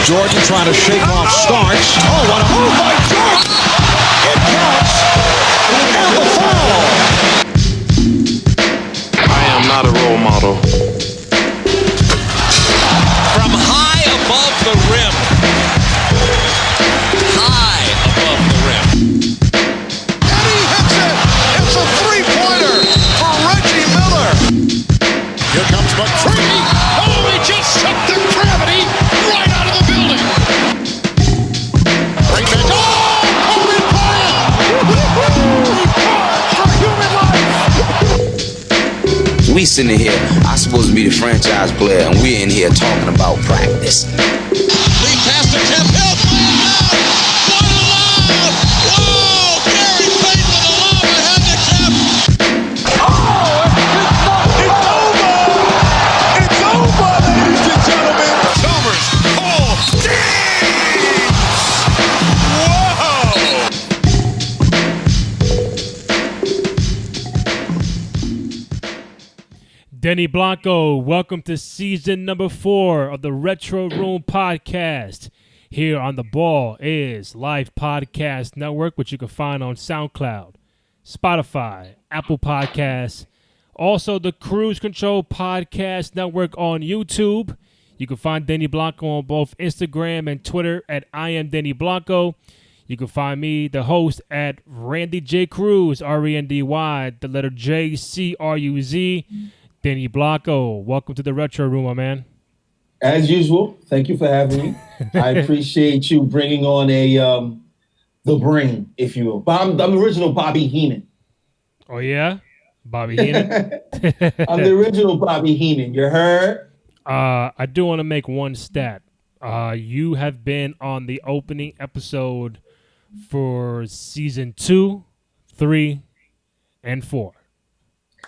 Jordan trying to shake off Starks. Oh, what a move by Jordan! It counts, and the foul. I am not a role model. From high above the rim. High above the rim. And he hits it! It's a three-pointer for Reggie Miller. Here comes McCready. Oh, he just sucked the gravity right out of the building. Right back. Oh, Kobe Bryant! For human life! We sitting here, I'm supposed to be the franchise player, and we're in here talking about practice. Lead pass to Kemp Hill. What a lob! Whoa! Gary Payton with a lob ahead to Kemp. It's over, ladies and gentlemen. Chalmers. Oh, Whoa! Denny Blanco, welcome to season number 4 of the Retro Room podcast. Here on the Ball is Live Podcast Network, which you can find on SoundCloud, Spotify, Apple Podcasts, also the Cruise Control Podcast Network on YouTube. You can find Denny Blanco on both Instagram and Twitter at I am Denny Blanco. You can find me, the host, at Randy J. Cruz, Rendy, the letter J, Cruz. Denny Blanco, welcome to the Retro Room, my man. As usual, thank you for having me. I appreciate you bringing on the brain, if you will. I'm the original Bobby Heenan. Oh, yeah? Bobby Heenan? I'm the original Bobby Heenan. You heard? I do want to make one stat. You have been on the opening episode for season 2, 3, and 4.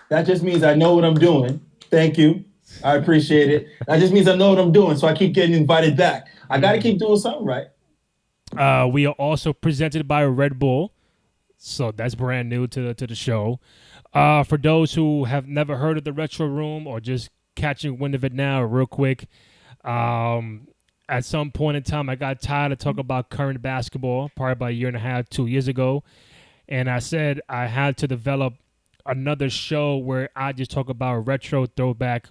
That just means I know what I'm doing. Thank you. I appreciate it. That just means I know what I'm doing, so I keep getting invited back. I got to keep doing something right. We are also presented by Red Bull, so that's brand new to the show. For those who have never heard of the Retro Room or just catching wind of it now real quick, at some point in time, I got tired of talking about current basketball, probably about a year and a half, 2 years ago, and I said I had to develop another show where I just talk about retro throwback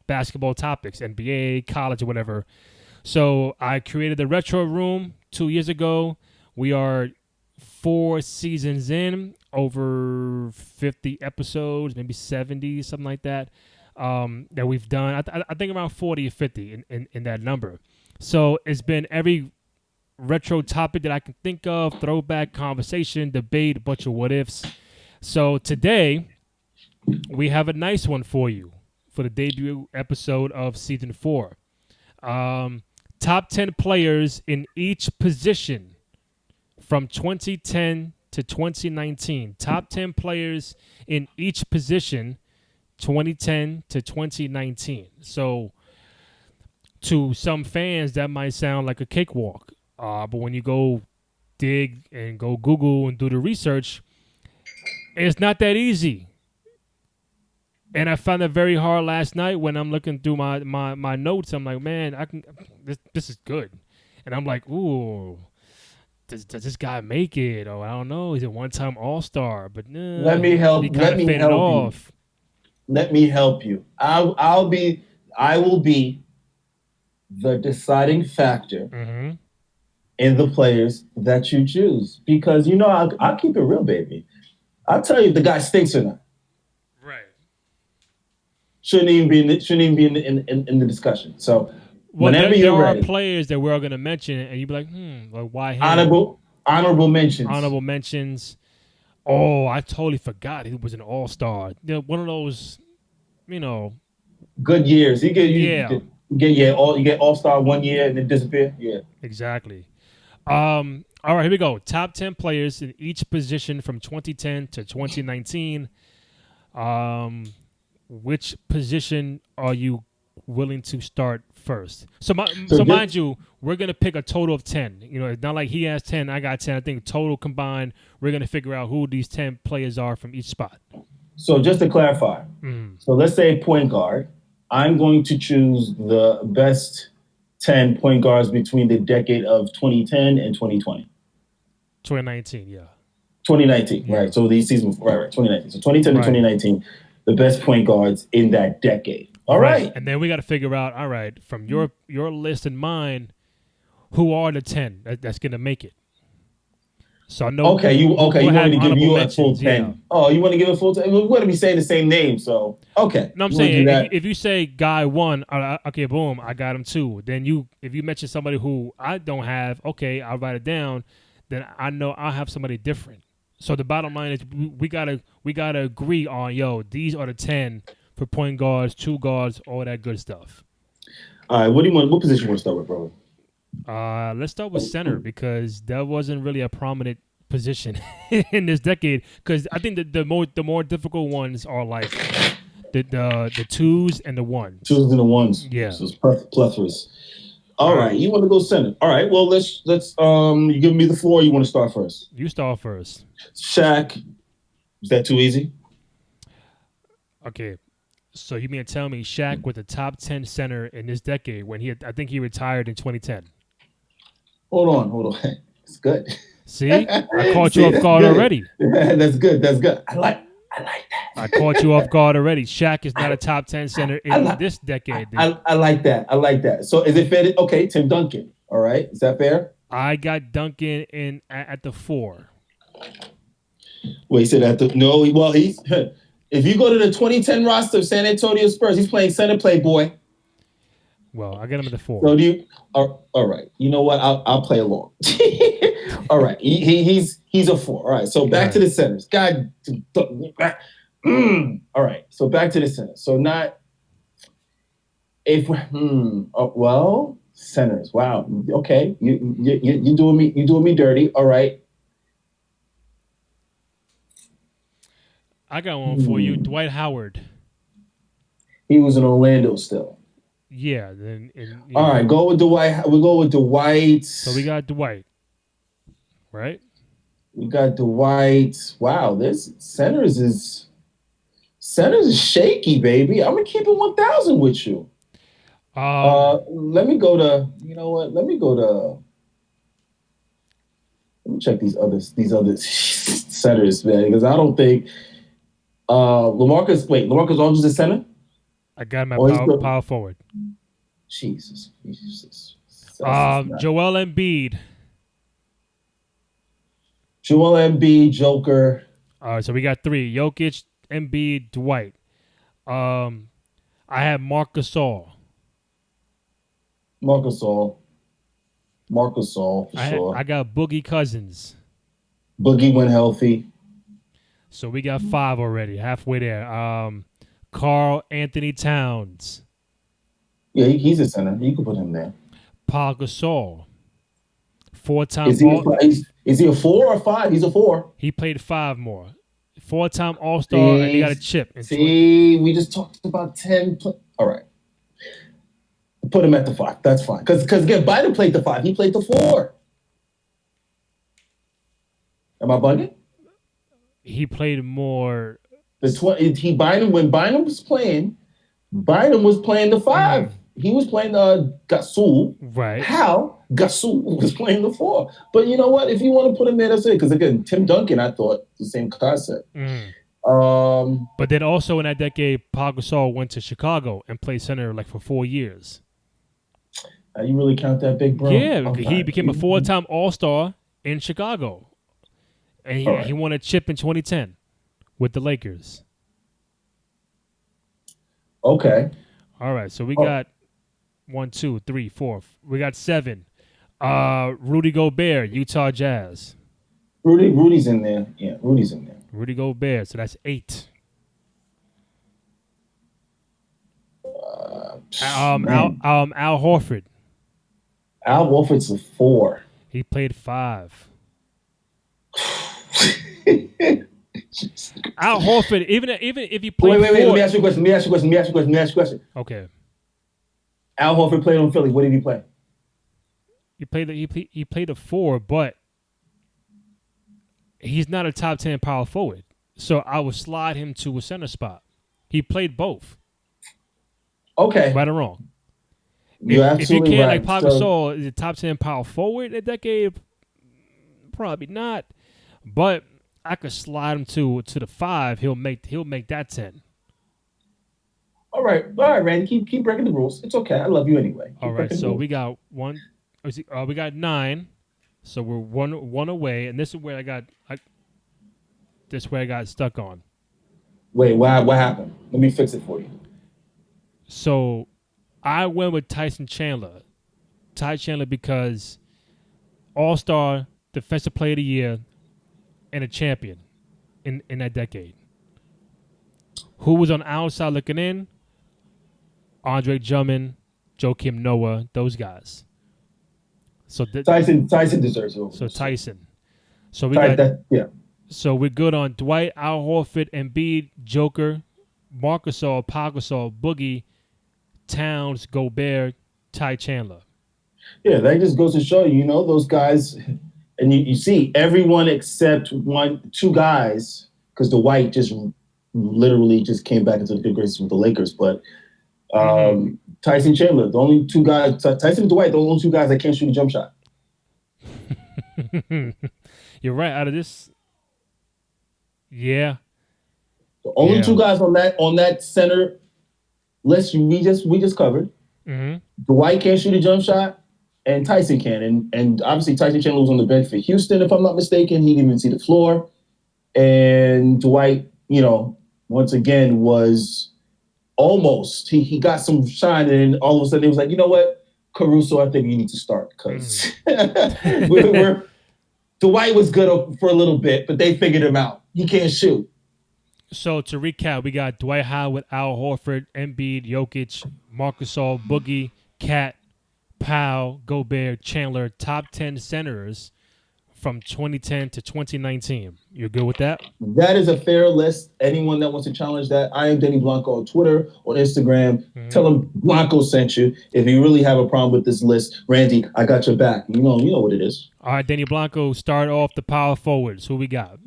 basketball topics, NBA, college, or whatever. So I created the Retro Room 2 years ago. We are 4 seasons in, over 50 episodes, maybe 70, something like that, that we've done. I think around 40 or 50 in that number. So it's been every retro topic that I can think of, throwback, conversation, debate, a bunch of what-ifs. So today, we have a nice one for you for the debut episode of Season 4. Top 10 players in each position from 2010 to 2019. Top 10 players in each position 2010 to 2019. So to some fans, that might sound like a cakewalk. But when you go dig and go Google and do the research, it's not that easy. And I found it very hard last night when I'm looking through my notes. I'm like, man, this is good. And I'm like, ooh, does this guy make it? Or I don't know, he's a one-time All-Star. But no, Let me help you. Let me help you. I will be the deciding factor in the players that you choose. Because I'll keep it real, baby. I'll tell you if the guy stinks or not. Right. Shouldn't even be in the discussion. So whenever you're ready. There are players that we're all going to mention, and you'd be like, like why him? Honorable mentions. Honorable mentions. Oh, I totally forgot he was an all-star. One of those, good years. You get all-star 1 year and then disappear. Yeah. Exactly. All right, here we go. Top 10 players in each position from 2010 to 2019. Which position are you willing to start first? So mind you, we're going to pick a total of 10. It's not like he has 10, I got 10. I think total combined, we're going to figure out who these 10 players are from each spot. So just to clarify, so let's say point guard. I'm going to choose the best 10 point guards between the decade of 2010 and 2020. 2019, yeah. 2019, Yeah. right. So these seasons, right, 2019. So 2010 and 2019, the best point guards in that decade. All right. And then we got to figure out, all right, from your list and mine, who are the 10 that's going to make it? So I know. You want me to give you a full 10. Yeah. Oh, you want to give a full 10? We're going to be saying the same name, so okay. No, I'm saying if you say guy 1, okay, boom, I got him 2. Then if you mention somebody who I don't have, okay, I'll write it down. Then I know I'll have somebody different. So the bottom line is we gotta agree on these are the 10 for point guards, 2 guards, all that good stuff. All right, what position you want to start with, bro? Let's start with center because that wasn't really a prominent position in this decade. Because I think the more difficult ones are like the 2s and the 1s. 2s and the 1s. Yeah. So it's plethoras. All right, you want to go center. All right, well let's you give me the floor. Or you want to start first? You start first. Shaq. Is that too easy? Okay. So you mean to tell me Shaq was the top 10 center in this decade when I think he retired in 2010? Hold on. It's good. See? I caught you off guard already. That's good. I like that. I caught you off guard already. Shaq is not a top 10 center in this decade. I like that. So is it fair? Okay, Tim Duncan. All right. Is that fair? I got Duncan in at the 4. Wait, he said he's if you go to the 2010 roster of San Antonio Spurs, he's playing center, playboy. Well, I got him at the 4. So do you? All right. You know what? I'll play along. All right. He's a 4. All right. So back to the centers. God. All right. So back to the centers. So not if centers. Wow. Okay. You doing me dirty. All right. I got one for you, Dwight Howard. He was in Orlando still. Yeah. All right, go with Dwight. We'll go with Dwight. So we got Dwight, right? We got Dwight. Wow, this centers is shaky, baby. I'm gonna keep it 1,000 with you. Let me go to. You know what? Let me check these other centers, man, because I don't think. LaMarcus Aldridge is center? I got him at power forward. Jesus. Joel Embiid. Joker. All right, so we got 3. Jokic, Embiid, Dwight. I have Marc Gasol. Marc Gasol, for sure. I got Boogie Cousins. Boogie went healthy. So we got 5 already, halfway there. Karl Anthony Towns. Yeah, he's a center. You can put him there. Paul Gasol. 4-time. Is he a 4 or 5? He's a 4. He played 5 more. 4-time All-Star, and he got a chip. We just talked about 10. All right. Put him at the 5. That's fine. Because again, Biden played the 5. He played the 4. Am I bugging? He played more. When Bynum was playing the 5. He was playing Gasol. Right. Gasol was playing the 4. But you know what? If you want to put him there, that's it. Because again, Tim Duncan, I thought the same concept. But then also in that decade, Paul Gasol went to Chicago and played center like for 4 years. You really count that big, bro? Yeah, okay. He became a 4-time All-Star in Chicago. And he won a chip in 2010 with the Lakers. Okay. All right, so we got 1, 2, 3, 4. We got 7. Rudy Gobert, Utah Jazz. Rudy's in there. Yeah, Rudy's in there. Rudy Gobert, so that's 8. Al Horford. Al Horford's a 4. He played 5. Al Horford, even if he played. Wait. Let me ask you a question. Okay. Al Horford played on Philly. What did he play? He played a 4, but he's not a top 10 power forward. So I would slide him to a center spot. He played both. Okay. Right or wrong. You're if you absolutely can't, right. like Pau So, Gasol, is the top 10 power forward in a decade? Probably not. But I could slide him to the 5. He'll make that 10. all right, Randy. Keep breaking the rules. It's okay. I love you anyway. Keep All right, breaking the so rules. we got we got 9. So we're one away, and this is where I got stuck on. Wait, what happened? Let me fix it for you. So I went with Tyson Chandler. Ty Chandler because All-Star, Defensive Player of the Year, and a champion in that decade. Who was on the outside looking in? Andre Drummond, Joakim Noah, those guys. So Tyson deserves it. So Tyson. So we got that. Yeah. So we're good on Dwight, Al Horford, Embiid, Joker, Marc Gasol, Pau Gasol, Boogie, Towns, Gobert, Ty Chandler. Yeah, that just goes to show you, those guys, and you see everyone except 2 guys, because Dwight just literally just came back into the good graces with the Lakers. But Tyson Chandler, the only 2 guys, Tyson and Dwight, the only 2 guys that can't shoot a jump shot. You're right. Out of this, yeah, the only 2 guys on that center list we just covered. Mm-hmm. Dwight can't shoot a jump shot, and Tyson can. And obviously Tyson Chandler was on the bench for Houston, if I'm not mistaken. He didn't even see the floor. And Dwight, once again was almost he got some shine, and all of a sudden it was like, you know what, Caruso, I think you need to start because Dwight was good for a little bit, but they figured him out. He can't shoot. So to recap, we got Dwight Howard, Al Horford, Embiid, Jokic, Marc Gasol, Boogie, Cat, Powell, Gobert, Chandler, top 10 centers from 2010 to 2019. You're good with that? That is a fair list. Anyone that wants to challenge that, I am Denny Blanco on Twitter, on Instagram. Mm-hmm. Tell him Blanco sent you. If you really have a problem with this list, Randy, I got your back. You know what it is. All right, Denny Blanco, start off the power forwards. Who we got?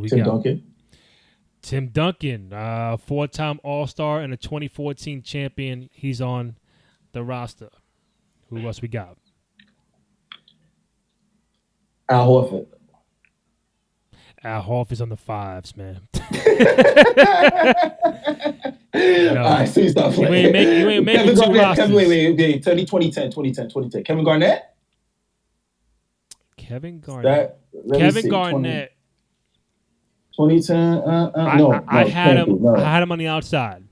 Tim Duncan. Tim Duncan, 4-time All-Star and a 2014 champion. He's on the roster. Who else we got? Al Horford. Al Horford's on the 5s, man. No. All right, so you stop playing. You ain't making two rosters. Wait. 2010. Kevin Garnett? Kevin Garnett. Kevin Garnett. 2010. I had him on the outside.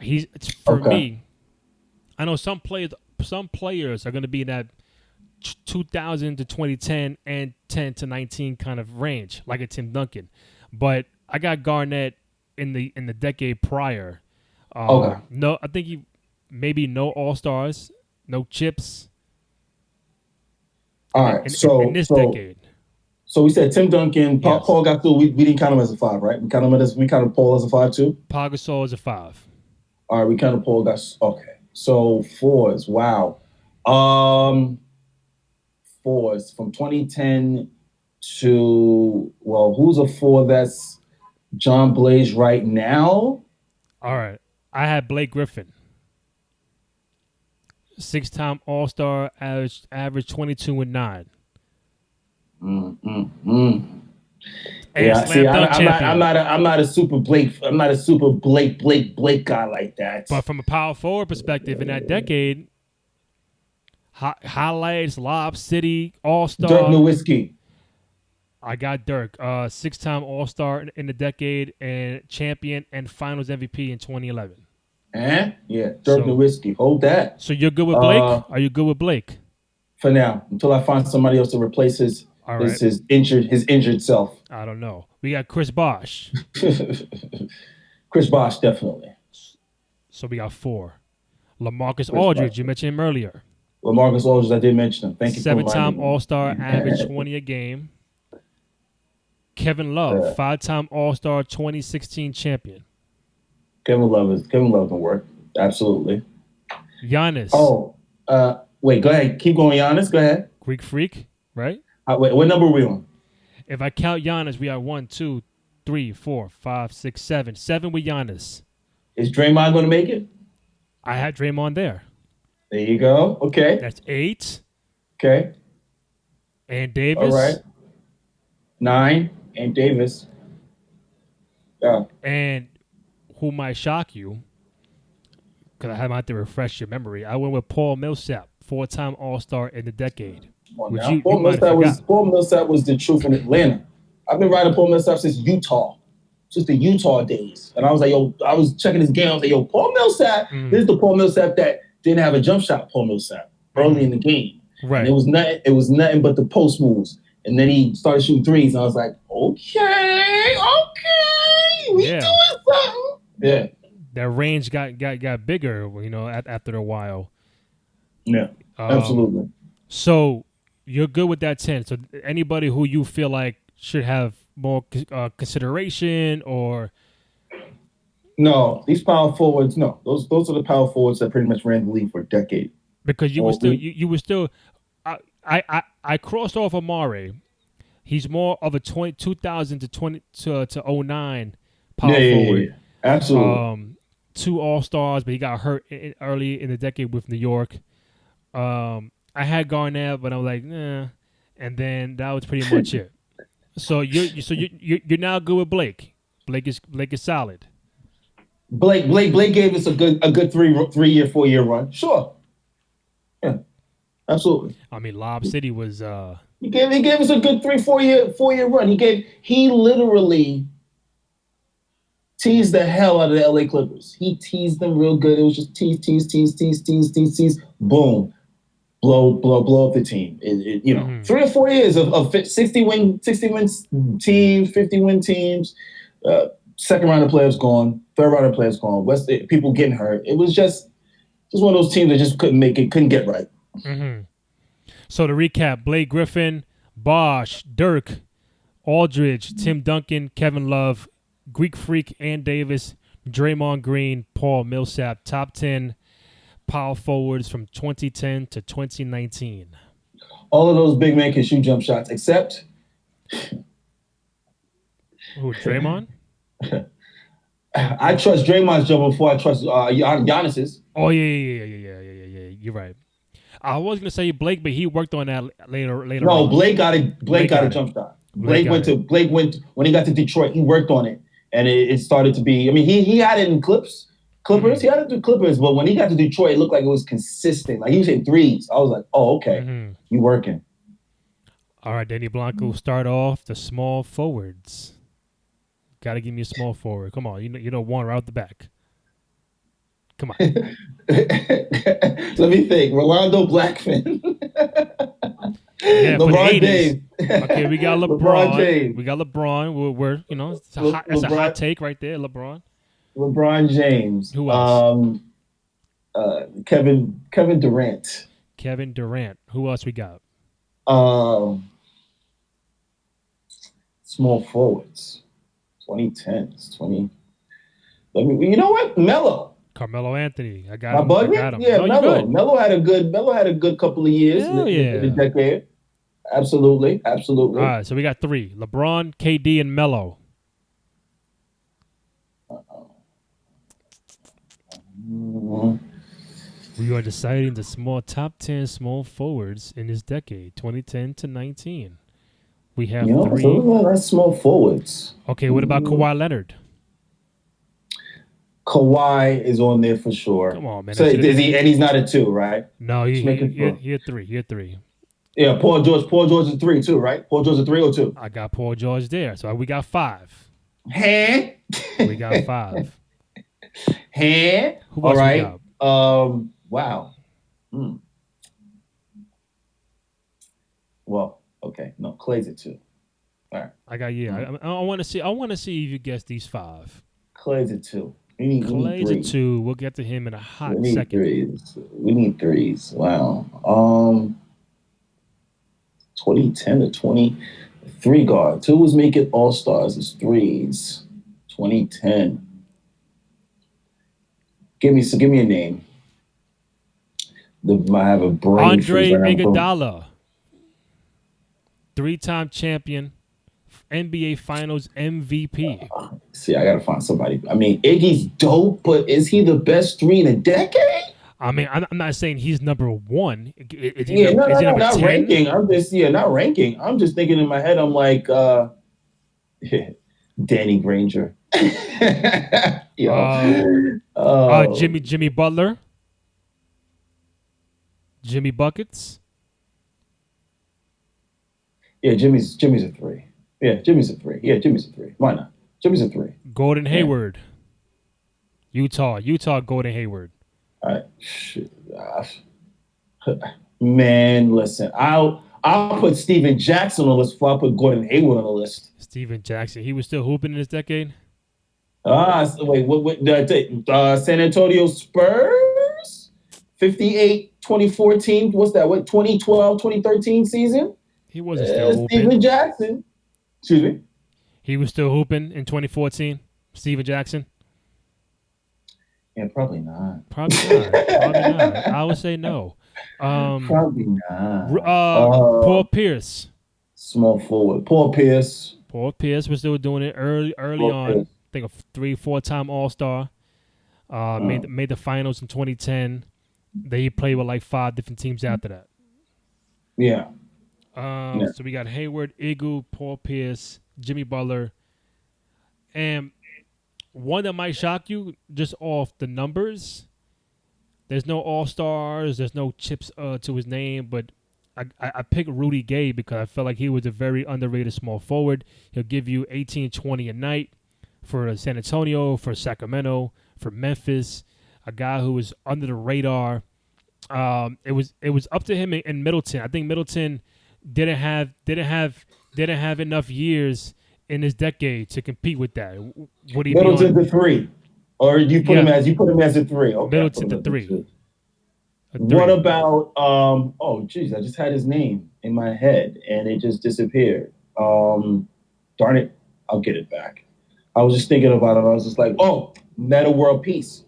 It's for me. I know some players are going to be in that 2000 to 2010 and 10 to 19 kind of range, like a Tim Duncan. But I got Garnett in the decade prior. No, I think he maybe no All-Stars, no chips. All right, in this decade. So we said Tim Duncan, yes. Paul Gasol. We didn't count him as a 5, right? We counted Paul as a 5 too. Pau Gasol is a 5. All right, we counted Paul Gasol. Okay, so 4s. Wow. 4s from 2010 to who's a 4 that's John Blaze right now? All right, I had Blake Griffin. 6-time All-Star, average 22 and 9. Yeah, see, I'm not a super Blake guy like that. But from a power forward perspective, in that decade, highlights, Lob City, All-Star. Dirk Nowitzki. I got Dirk, 6-time All-Star in the decade and champion and Finals MVP in 2011. Yeah, Dirk Nowitzki. Hold that. So you're good with Blake? Are you good with Blake? For now, until I find somebody else to replace his injured self. I don't know. We got Chris Bosh. Chris Bosh, definitely. So we got 4. LaMarcus Aldridge, you mentioned him earlier. LaMarcus Aldridge, I did mention him. Thank you. 7-time All-Star, average 20 a game. Kevin Love, 5-time All-Star, 2016 champion. Kevin Love can work. Absolutely. Giannis. Wait, go ahead. Keep going, Giannis. Go ahead. Greek Freak, right? Wait, what number are we on? If I count Giannis, we are 1, 2, 3, 4, 5, 6, 7. 7 with Giannis. Is Draymond going to make it? I had Draymond there. There you go. Okay. That's 8. Okay. And Davis. All right. 9. And Davis. Yeah. And who might shock you, because I might have to refresh your memory, I went with Paul Millsap, 4-time All-Star in the decade. Paul Millsap was the truth in Atlanta. I've been riding Paul Millsap since Utah. Since the Utah days. And I was like, I was checking his game. I was like, Paul Millsap, this is the Paul Millsap that didn't have a jump shot, Paul Millsap, early in the game. Right. And it was nothing but the post moves. And then he started shooting threes. And I was like, okay, we doing something. Yeah. Their range got bigger, after a while. Yeah, absolutely. So you're good with that 10. So anybody who you feel like should have more consideration or no, these power forwards, no, those are the power forwards that pretty much ran the league for a decade. Because you were still I crossed off Amare. He's more of a 2000 to 09 power forward. Yeah. Absolutely. 2 All-Stars, but he got hurt early in the decade with New York. I had Garnett, but I was like, nah. And then that was pretty much it. So you're now good with Blake. Blake is solid. Blake gave us a good 3-year, 4-year run. Sure. Yeah. Absolutely. I mean, Lob City was he gave us a good 4 year run. He literally teased the hell out of the LA Clippers. He teased them real good. It was just tease. Boom. Blow up the team. 3 or 4 years of 60 win teams, 50 win teams. Second round of players gone. Third round of players gone. People getting hurt. It was just one of those teams that just couldn't make it, couldn't get right. Mm-hmm. So to recap: Blake Griffin, Bosh, Dirk, Aldridge, Tim Duncan, Kevin Love, Greek Freak, and Davis, Draymond Green, Paul Millsap. Top 10 power forwards from 2010 to 2019. All of those big men can shoot jump shots, except who? Draymond. I trust Draymond's jump before I trust Giannis's. Oh yeah. You're right. I was gonna say Blake, but he worked on that later. No, on. Blake got a jump shot. Blake went when he got to Detroit. He worked on it, and it started to be. I mean, he had it in Clippers. He had it through Clippers, but when he got to Detroit, it looked like it was consistent. Like he was hitting threes. I was like, oh, okay, you working. All right, Denny Blanco, start off the small forwards. Got to give me a small forward. Come on, you know one right out the back. Come on. Let me think. Rolando Blackman. Yeah, LeBron James. Okay, we got LeBron. LeBron James. We got LeBron. We're that's a hot take right there, LeBron. LeBron James. Who else? Kevin Durant. Kevin Durant. Who else we got? Small forwards. 2010s. You know what? Melo. Carmelo Anthony. I got him. Yeah, no, Melo. Melo had a good couple of years in the decade. Absolutely. All right, so we got 3. LeBron, KD, and Melo. We are deciding the top 10 small forwards in this decade, 2010 to 19. We have 3. So that's small forwards. Okay, what about Kawhi Leonard? Kawhi is on there for sure. Come on, man. So is he? And he's not a 2, right? No, he a 3. He a 3. Yeah, Paul George is 3 too, right? Paul George is 3 or 2? I got Paul George there, so we got 5. Hey. We got 5. Hey. Who else all right. We got? Wow. Well, okay. No, Clay's a 2. All right. I got I want to see. I want to see if you guess these 5. Clay's a 2. Clay's a 2. We'll get to him in a hot second. We need 3s. Wow. 2010 to 23 guard. 2 was making All-Stars. It's 3s. 2010. Give me a name. I have a brain. Andre Iguodala, 3-time champion, NBA Finals MVP. See, I gotta find somebody. I mean, Iggy's dope, but is he the best 3 in a decade? I mean, I'm not saying he's number one. Is he, Yeah, no, is he number not 10? ranking. I'm just not ranking. I'm just thinking in my head. I'm like, Danny Granger. Yo. Jimmy Butler. Jimmy Buckets. Yeah, Jimmy's a 3. Yeah, Jimmy's a 3. Yeah, Jimmy's a 3. Why not? Jimmy's a 3. Gordon Hayward. Utah Gordon Hayward. All right. Man, listen. I'll put Steven Jackson on the list before I put Gordon Hayward on the list. Steven Jackson. He was still hooping in this decade? Wait, what San Antonio Spurs? 58, 2014. What's that? What, 2012, 2013 season? He wasn't still hooping. Steven Jackson. Excuse me? He was still hooping in 2014? Steven Jackson? Yeah, probably not. Probably not. I would say no. Probably not. Paul Pierce. Small forward. Paul Pierce was still doing it early on. Pierce. I think a 3-4 time All-Star. Made the finals in 2010. Then he played with like 5 different teams after that. Yeah. So we got Hayward, Igu, Paul Pierce, Jimmy Butler, and one that might shock you just off the numbers. There's no All-Stars, there's no chips to his name, but I picked Rudy Gay because I felt like he was a very underrated small forward. He'll give you 18, 20 a night for San Antonio, for Sacramento, for Memphis, a guy who was under the radar. It was up to him in Middleton. I think Middleton didn't have enough years in this decade to compete with that. Would he Middleton to 3, or you put him as a 3? Okay, Middleton to 3. What about oh geez, I just had his name in my head and it just disappeared. Darn it, I'll get it back. I was just thinking about it. I was just like, oh, Meta World Peace.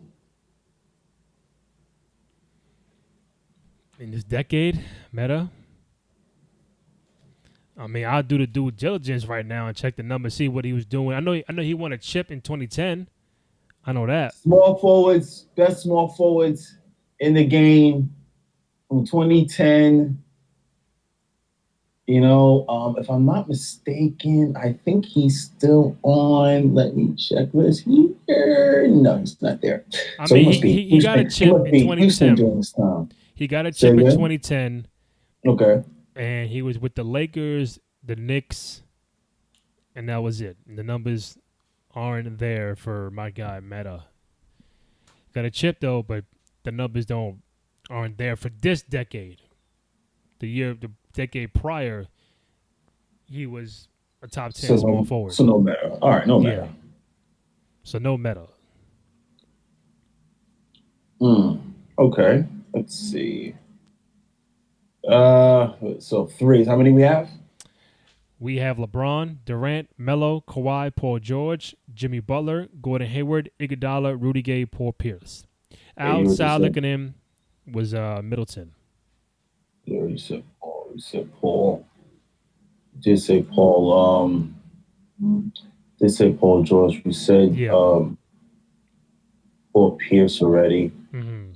In this decade, Meta. I mean, I'll do the due diligence right now and check the numbers, see what he was doing. I know he won a chip in 2010. I know that. Small forwards, best small forwards in the game from 2010. You know, if I'm not mistaken, I think he's still on. Let me check this here. No, he's not there. I mean, he got a chip in 2010. He got a chip in 2010. Okay. And he was with the Lakers, the Knicks, and that was it. And the numbers aren't there for my guy Meta. Got a chip though, but the numbers aren't there for this decade. The decade prior, he was a top 10 small forward. So no Meta. All right, no Meta. Yeah. So no Meta. Okay. Let's see. So 3. How many we have? We have LeBron, Durant, Melo, Kawhi, Paul George, Jimmy Butler, Gordon Hayward, Iguodala, Rudy Gay, Paul Pierce. Outside looking in was Middleton. Yeah, you said Paul. Did say Paul. Did say Paul George. We said Paul Pierce already. Mm-hmm.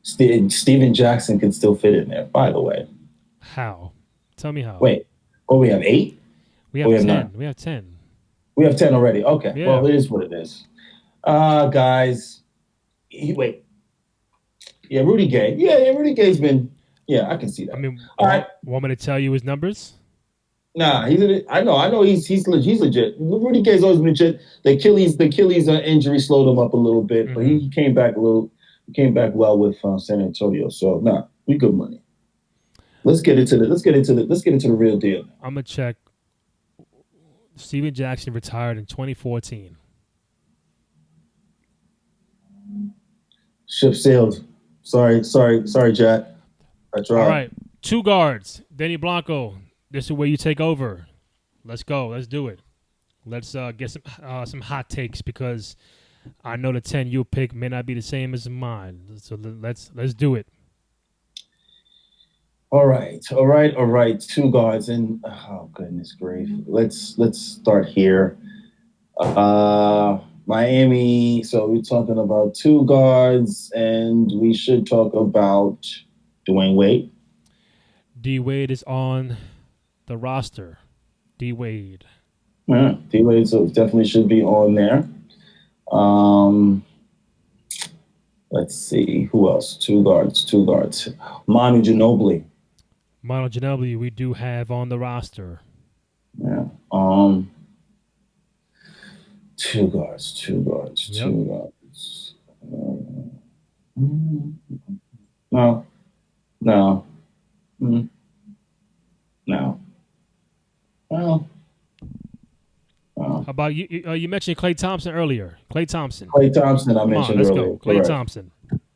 Steven Jackson can still fit in there, by the way. How? Tell me how. Wait. Oh, we have 8? We have 10. 9? We have 10. We have 10 already. Okay. Yeah. Well, it is what it is. Guys. Wait. Yeah, Rudy Gay. Yeah, Rudy Gay's been. Yeah, I can see that. I mean, all right. Want me to tell you his numbers? Nah, I know he's legit. Rudy Gay's always been legit. The Achilles injury slowed him up a little bit, but he came back well with San Antonio. So we good money. Let's get into the real deal. I'm gonna check. Steven Jackson retired in 2014. Ship sailed. Sorry, Jack. I tried. All right, 2 guards. Denny Blanco. This is where you take over. Let's go. Let's do it. Let's get some hot takes because I know the 10 you pick may not be the same as mine. So let's do it. All right. Two guards, and oh goodness grief. Let's start here. Miami. So we're talking about two guards, and we should talk about Dwayne Wade. D Wade is on the roster. D Wade. Yeah, D Wade so definitely should be on there. Let's see who else. Two guards. Manu Ginobili. Manu Ginobili, we do have on the roster. Yeah. Two guards. Yep. No. How about you? You mentioned Klay Thompson earlier. Klay Thompson. Klay Thompson, I Come on, mentioned let's earlier. go. Klay Correct. Thompson.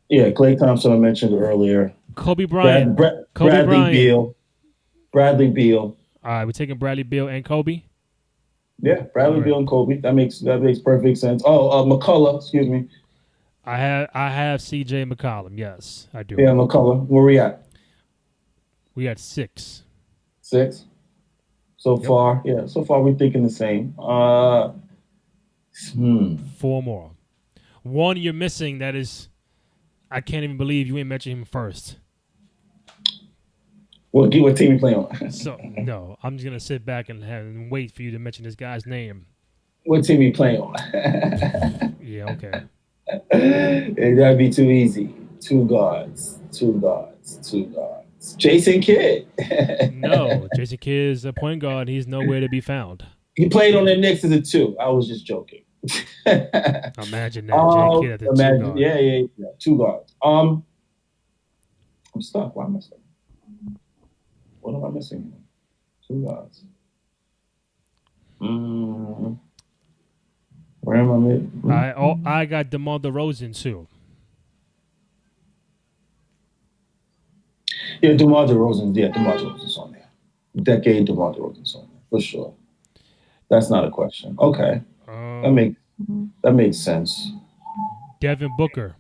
Yeah, Klay Thompson, I mentioned earlier. Kobe Bryant. Kobe Bradley Bryant. Beal. Bradley Beal. All right, we're taking Bradley Beal and Kobe. Yeah, Bradley Beal and Kobe. That makes perfect sense. Oh, McCullough. Excuse me. I have C.J. McCollum. Yes, I do. Yeah, McCullough. Where we at? We got 6. 6. So far, yeah. So far, we're thinking the same. 4 more. One you're missing. That is, I can't even believe you ain't mentioned him first. What team you play on? So no, I'm just gonna sit back and wait for you to mention this guy's name. What team you play on? Yeah, okay. That'd be too easy. Two guards. Jason Kidd. No, Jason Kidd is a point guard. He's nowhere to be found. He played on the Knicks as a 2. I was just joking. Imagine that, Jay Kidd at the 2 guard. Yeah. 2 guards. I'm stuck. Why am I stuck? What am I missing? 2 guards. Where am I missing? I got DeMar DeRozan too. Yeah, DeMar DeRozan's on there. Decade DeMar DeRozan's on there for sure. That's not a question. Okay, that makes sense. Devin Booker.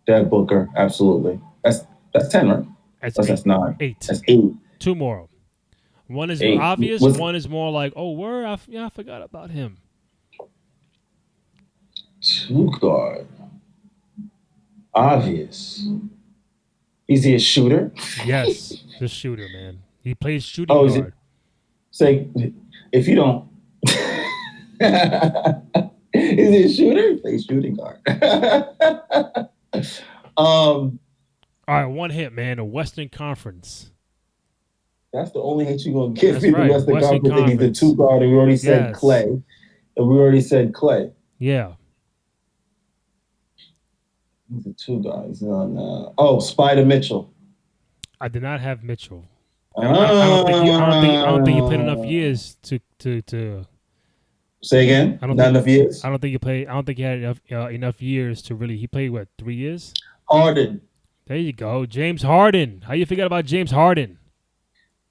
Devin Booker, absolutely. That's 10, right? That's 9. 8. That's 8. 2 more. One is 8. obvious. One is more like, oh, where? I forgot about him. 2 guard. Obvious. Is he a shooter? Yes, the shooter, man. He plays shooting guard. Say, if you don't. Is he a shooter? He plays shooting guard. All right, one hit, man. The Western Conference. That's the only hit you're going to give That's me. right. The Western Conference. He's the 2 guard, and we already said Clay. Yeah. He's the 2 guys. Oh, Spider Mitchell. I did not have Mitchell. I don't think he played enough years to. Say again. Enough years. I don't think he had enough years to really. He played 3 years. Harden. There you go, James Harden. How you forget about James Harden?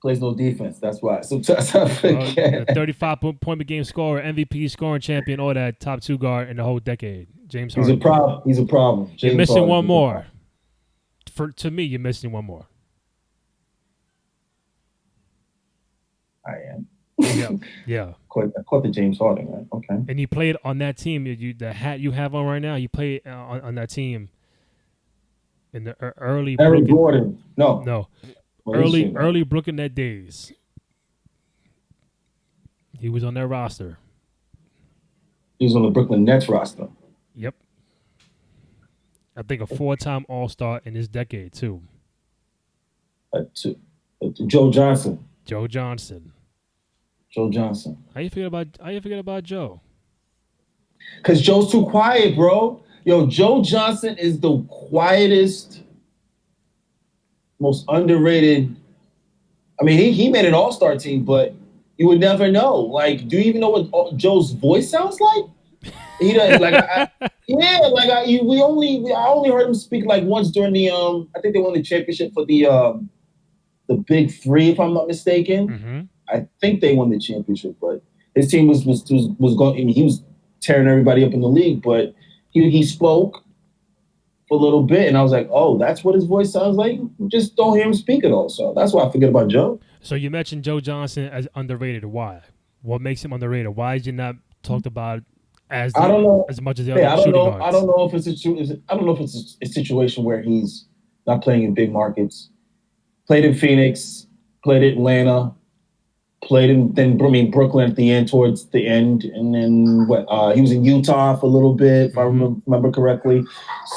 Plays no defense. That's why. Sometimes I forget. 35 point per game scorer, MVP, scoring champion, all that, top 2 guard in the whole decade. James Harden. He's a problem. You're missing one more. To me, you're missing one more. I am. Yeah. I caught the James Harden, right? Okay. And he played on that team. The hat you have on right now, you played on that team in the early. Eric Gordon. No. Early Brooklyn Net days. He was on their roster. He was on the Brooklyn Nets roster. Yep. I think a 4-time All-Star in his decade too. Joe Johnson. Joe Johnson. How you forget about Joe? Because Joe's too quiet, bro. Yo, Joe Johnson is the quietest, most underrated. I mean, he made an All-Star team, but you would never know. Like, do you even know what Joe's voice sounds like? He does. Like, I only heard him speak like once during the I think they won the championship for the Big 3, if I'm not mistaken. Mm-hmm. I think they won the championship, but his team was going. I mean, he was tearing everybody up in the league, but he spoke for a little bit, and I was like, oh, that's what his voice sounds like? You just don't hear him speak at all. So that's why I forget about Joe. So you mentioned Joe Johnson as underrated. Why? What makes him underrated? Why is he not talked about as I don't know. as much as the Yeah, other shooting guards? I don't know if it's a situation where he's not playing in big markets. Played in Phoenix, played in Atlanta, played in Brooklyn at the end, towards the end, and then he was in Utah for a little bit, if I remember correctly.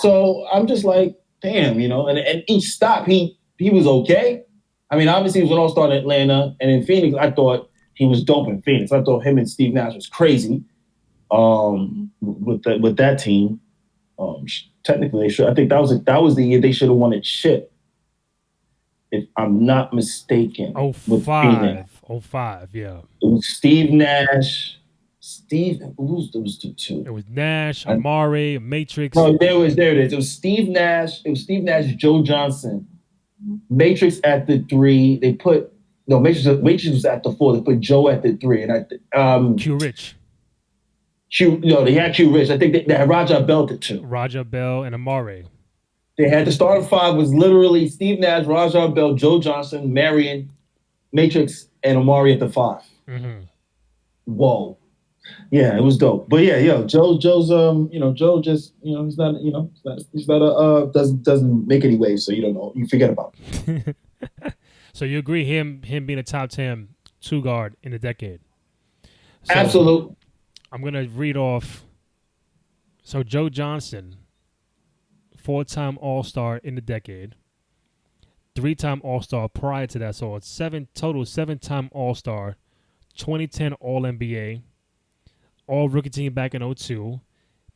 So I'm just like, damn, and each stop he was okay. I mean, obviously he was an all-star in Atlanta, and in Phoenix, I thought he was dope in Phoenix. I thought him and Steve Nash was crazy with that team. Technically, they should. I think that was the year they should have won it. Shit, if I'm not mistaken. 05, yeah. It was Steve Nash. Who's the two? It was Nash, Amari, Matrix. No, there it is. It was Steve Nash. Joe Johnson. Matrix at the 3. They put Matrix was at the 4. They put Joe at the 3, and Q Rich. They had Q Rich. I think they had Raja Bell at the 2. Raja Bell and Amari. They had the starting 5 was literally Steve Nash, Raja Bell, Joe Johnson, Marion, Matrix, and Amari at the 5. Mm-hmm. Whoa. Yeah, it was dope. But yeah, Joe's Joe just, he's not doesn't make any waves, so you don't know. You forget about it. So you agree him being a top 10 2 guard in the decade? So Absolute. I'm going to read off. So Joe Johnson, 4-time All-Star in the decade, 3-time All-Star prior to that. So it's 7-time All-Star, 2010 All-NBA, All-Rookie team back in 2002,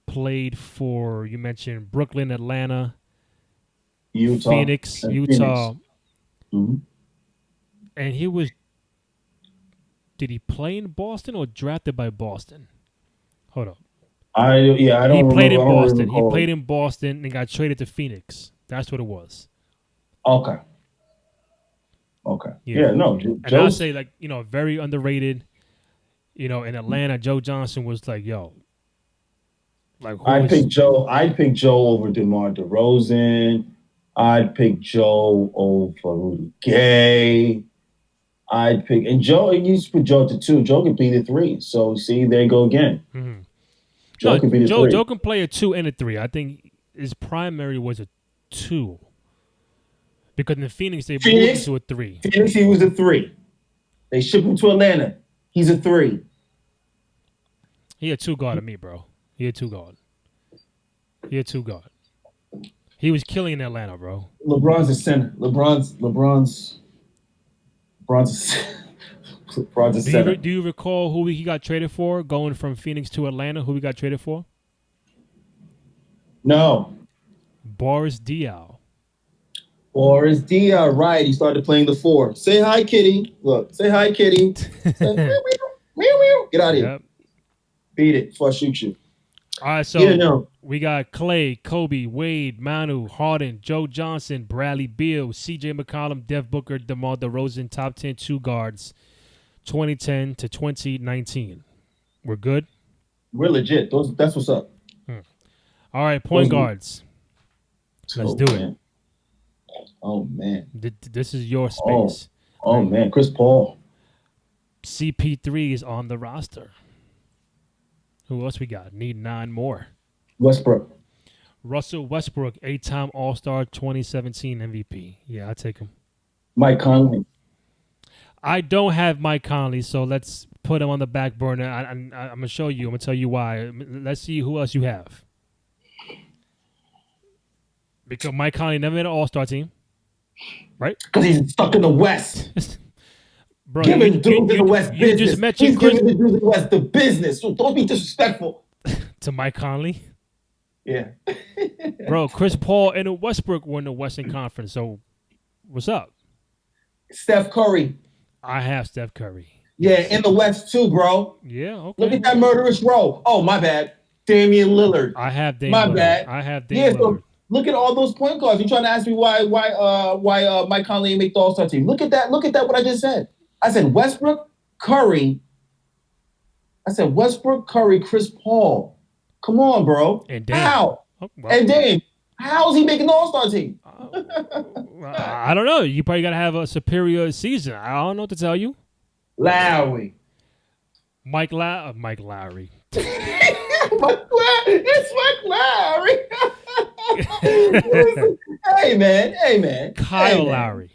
played for, you mentioned, Brooklyn, Atlanta, Utah, Phoenix, Utah. Mm-hmm. And did he play in Boston or drafted by Boston? Hold up. I don't remember. He played in Boston. He played in Boston and got traded to Phoenix. That's what it was. Okay. Yeah, no. And I'll say, very underrated. In Atlanta, Joe Johnson was like, yo. I'd pick Joe over DeMar DeRozan. I'd pick Joe over Rudy Gay. And Joe, you used to put Joe to 2. Joe could be the 3. So see, there you go again. Mm-hmm. Joe could be the 3. Joe can play a 2 and a 3. I think his primary was a 2. Because in Phoenix, they moved him to a 3. Phoenix, he was a 3. They shipped him to Atlanta. He's a 3. He a 2 guard to me, bro. He a 2 guard. He was killing in Atlanta, bro. LeBron's a center. LeBron's a center. Do you recall who he got traded for going from Phoenix to Atlanta? Who he got traded for? No. Boris Diaw. Boris Diaw, right. He started playing the 4. Say hi, kitty. Look, say hi, kitty. Say, meow, meow, meow. Get out of here. Yep. Beat it before I shoot you. All right, so we got Clay, Kobe, Wade, Manu, Harden, Joe Johnson, Bradley Beal, C.J. McCollum, Dev Booker, DeMar DeRozan, top 10 2 guards, 2010 to 2019. We're good? We're legit. That's what's up. All right, point guards. Let's do it. Oh, man. This is your space. Oh, man. Chris Paul. CP3 is on the roster. Who else we got? Need 9 more. Westbrook. Russell Westbrook, 8-time All-Star, 2017 MVP. Yeah, I take him. Mike Conley. I don't have Mike Conley, so let's put him on the back burner. I'm going to show you. I'm going to tell you why. Let's see who else you have. Because Mike Conley never made an All-Star team, right? Because he's stuck in the West. Bro, giving dudes in the West business. You just mentioned he's giving the dudes in the West the business. So don't be disrespectful. To Mike Conley? Yeah. Bro, Chris Paul and Westbrook were in the Western Conference, so what's up? Steph Curry. I have Steph Curry. Yeah, in the West too, bro. Yeah, okay. Look at that murderous row. Oh, my bad. Damian Lillard. I have Damian Lillard. My bad. I have Damian Lillard. So look at all those point guards. You're trying to ask me why Mike Conley didn't make the All-Star team. Look at that. What I just said. I said Westbrook, Curry. Chris Paul. Come on, bro. And Dame. How? Oh, well. And Dame. How is he making the All-Star team? I don't know. You probably got to have a superior season. I don't know what to tell you. Lowry. Mike Lowry. It's Mike Lowry. Hey man. Kyle Lowry.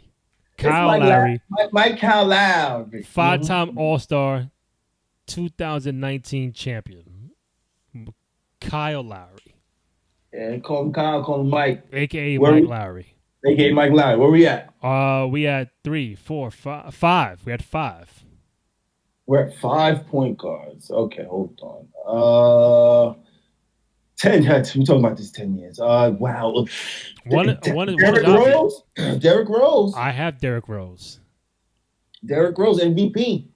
Kyle Lowry. Mike Kyle Lowry. 5-time All-Star, 2019 champion. Kyle Lowry. Yeah, call him Kyle, call him Mike. AKA Mike Lowry. AKA Mike Lowry. Where we at? We had 3, 4, 5. We had 5. We're at 5 point guards. Okay, hold on. 10. We're talking about this 10 years. Wow. Derrick Rose. Derrick Rose. I have Derrick Rose. Derrick Rose MVP.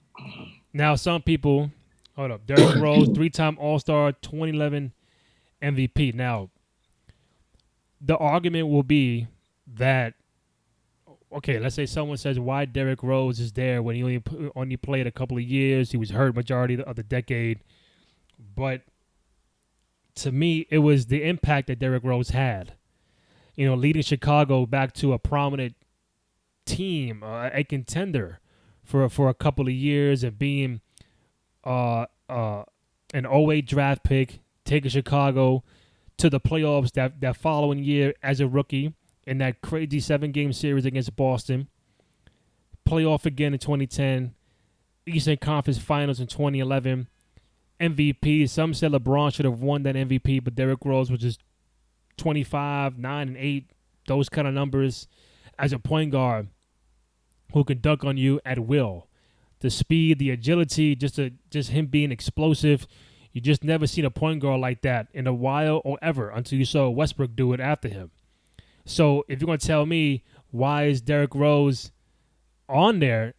Now some people, hold up. Derrick Rose, 3-time All-Star, 2011 MVP. Now, the argument will be that, okay, let's say someone says why Derrick Rose is there when he only played a couple of years. He was hurt majority of the decade. But to me, it was the impact that Derrick Rose had. You know, leading Chicago back to a prominent team, a contender for a couple of years, and being an 08 draft pick, taking Chicago to the playoffs that following year as a rookie in that crazy 7-game series against Boston. Playoff again in 2010. Eastern Conference Finals in 2011. MVP. Some said LeBron should have won that MVP, but Derrick Rose was just 25, 9, and 8. Those kind of numbers as a point guard who can dunk on you at will. The speed, the agility, just him being explosive. You just never seen a point guard like that in a while or ever until you saw Westbrook do it after him. So if you're going to tell me why is Derrick Rose on there,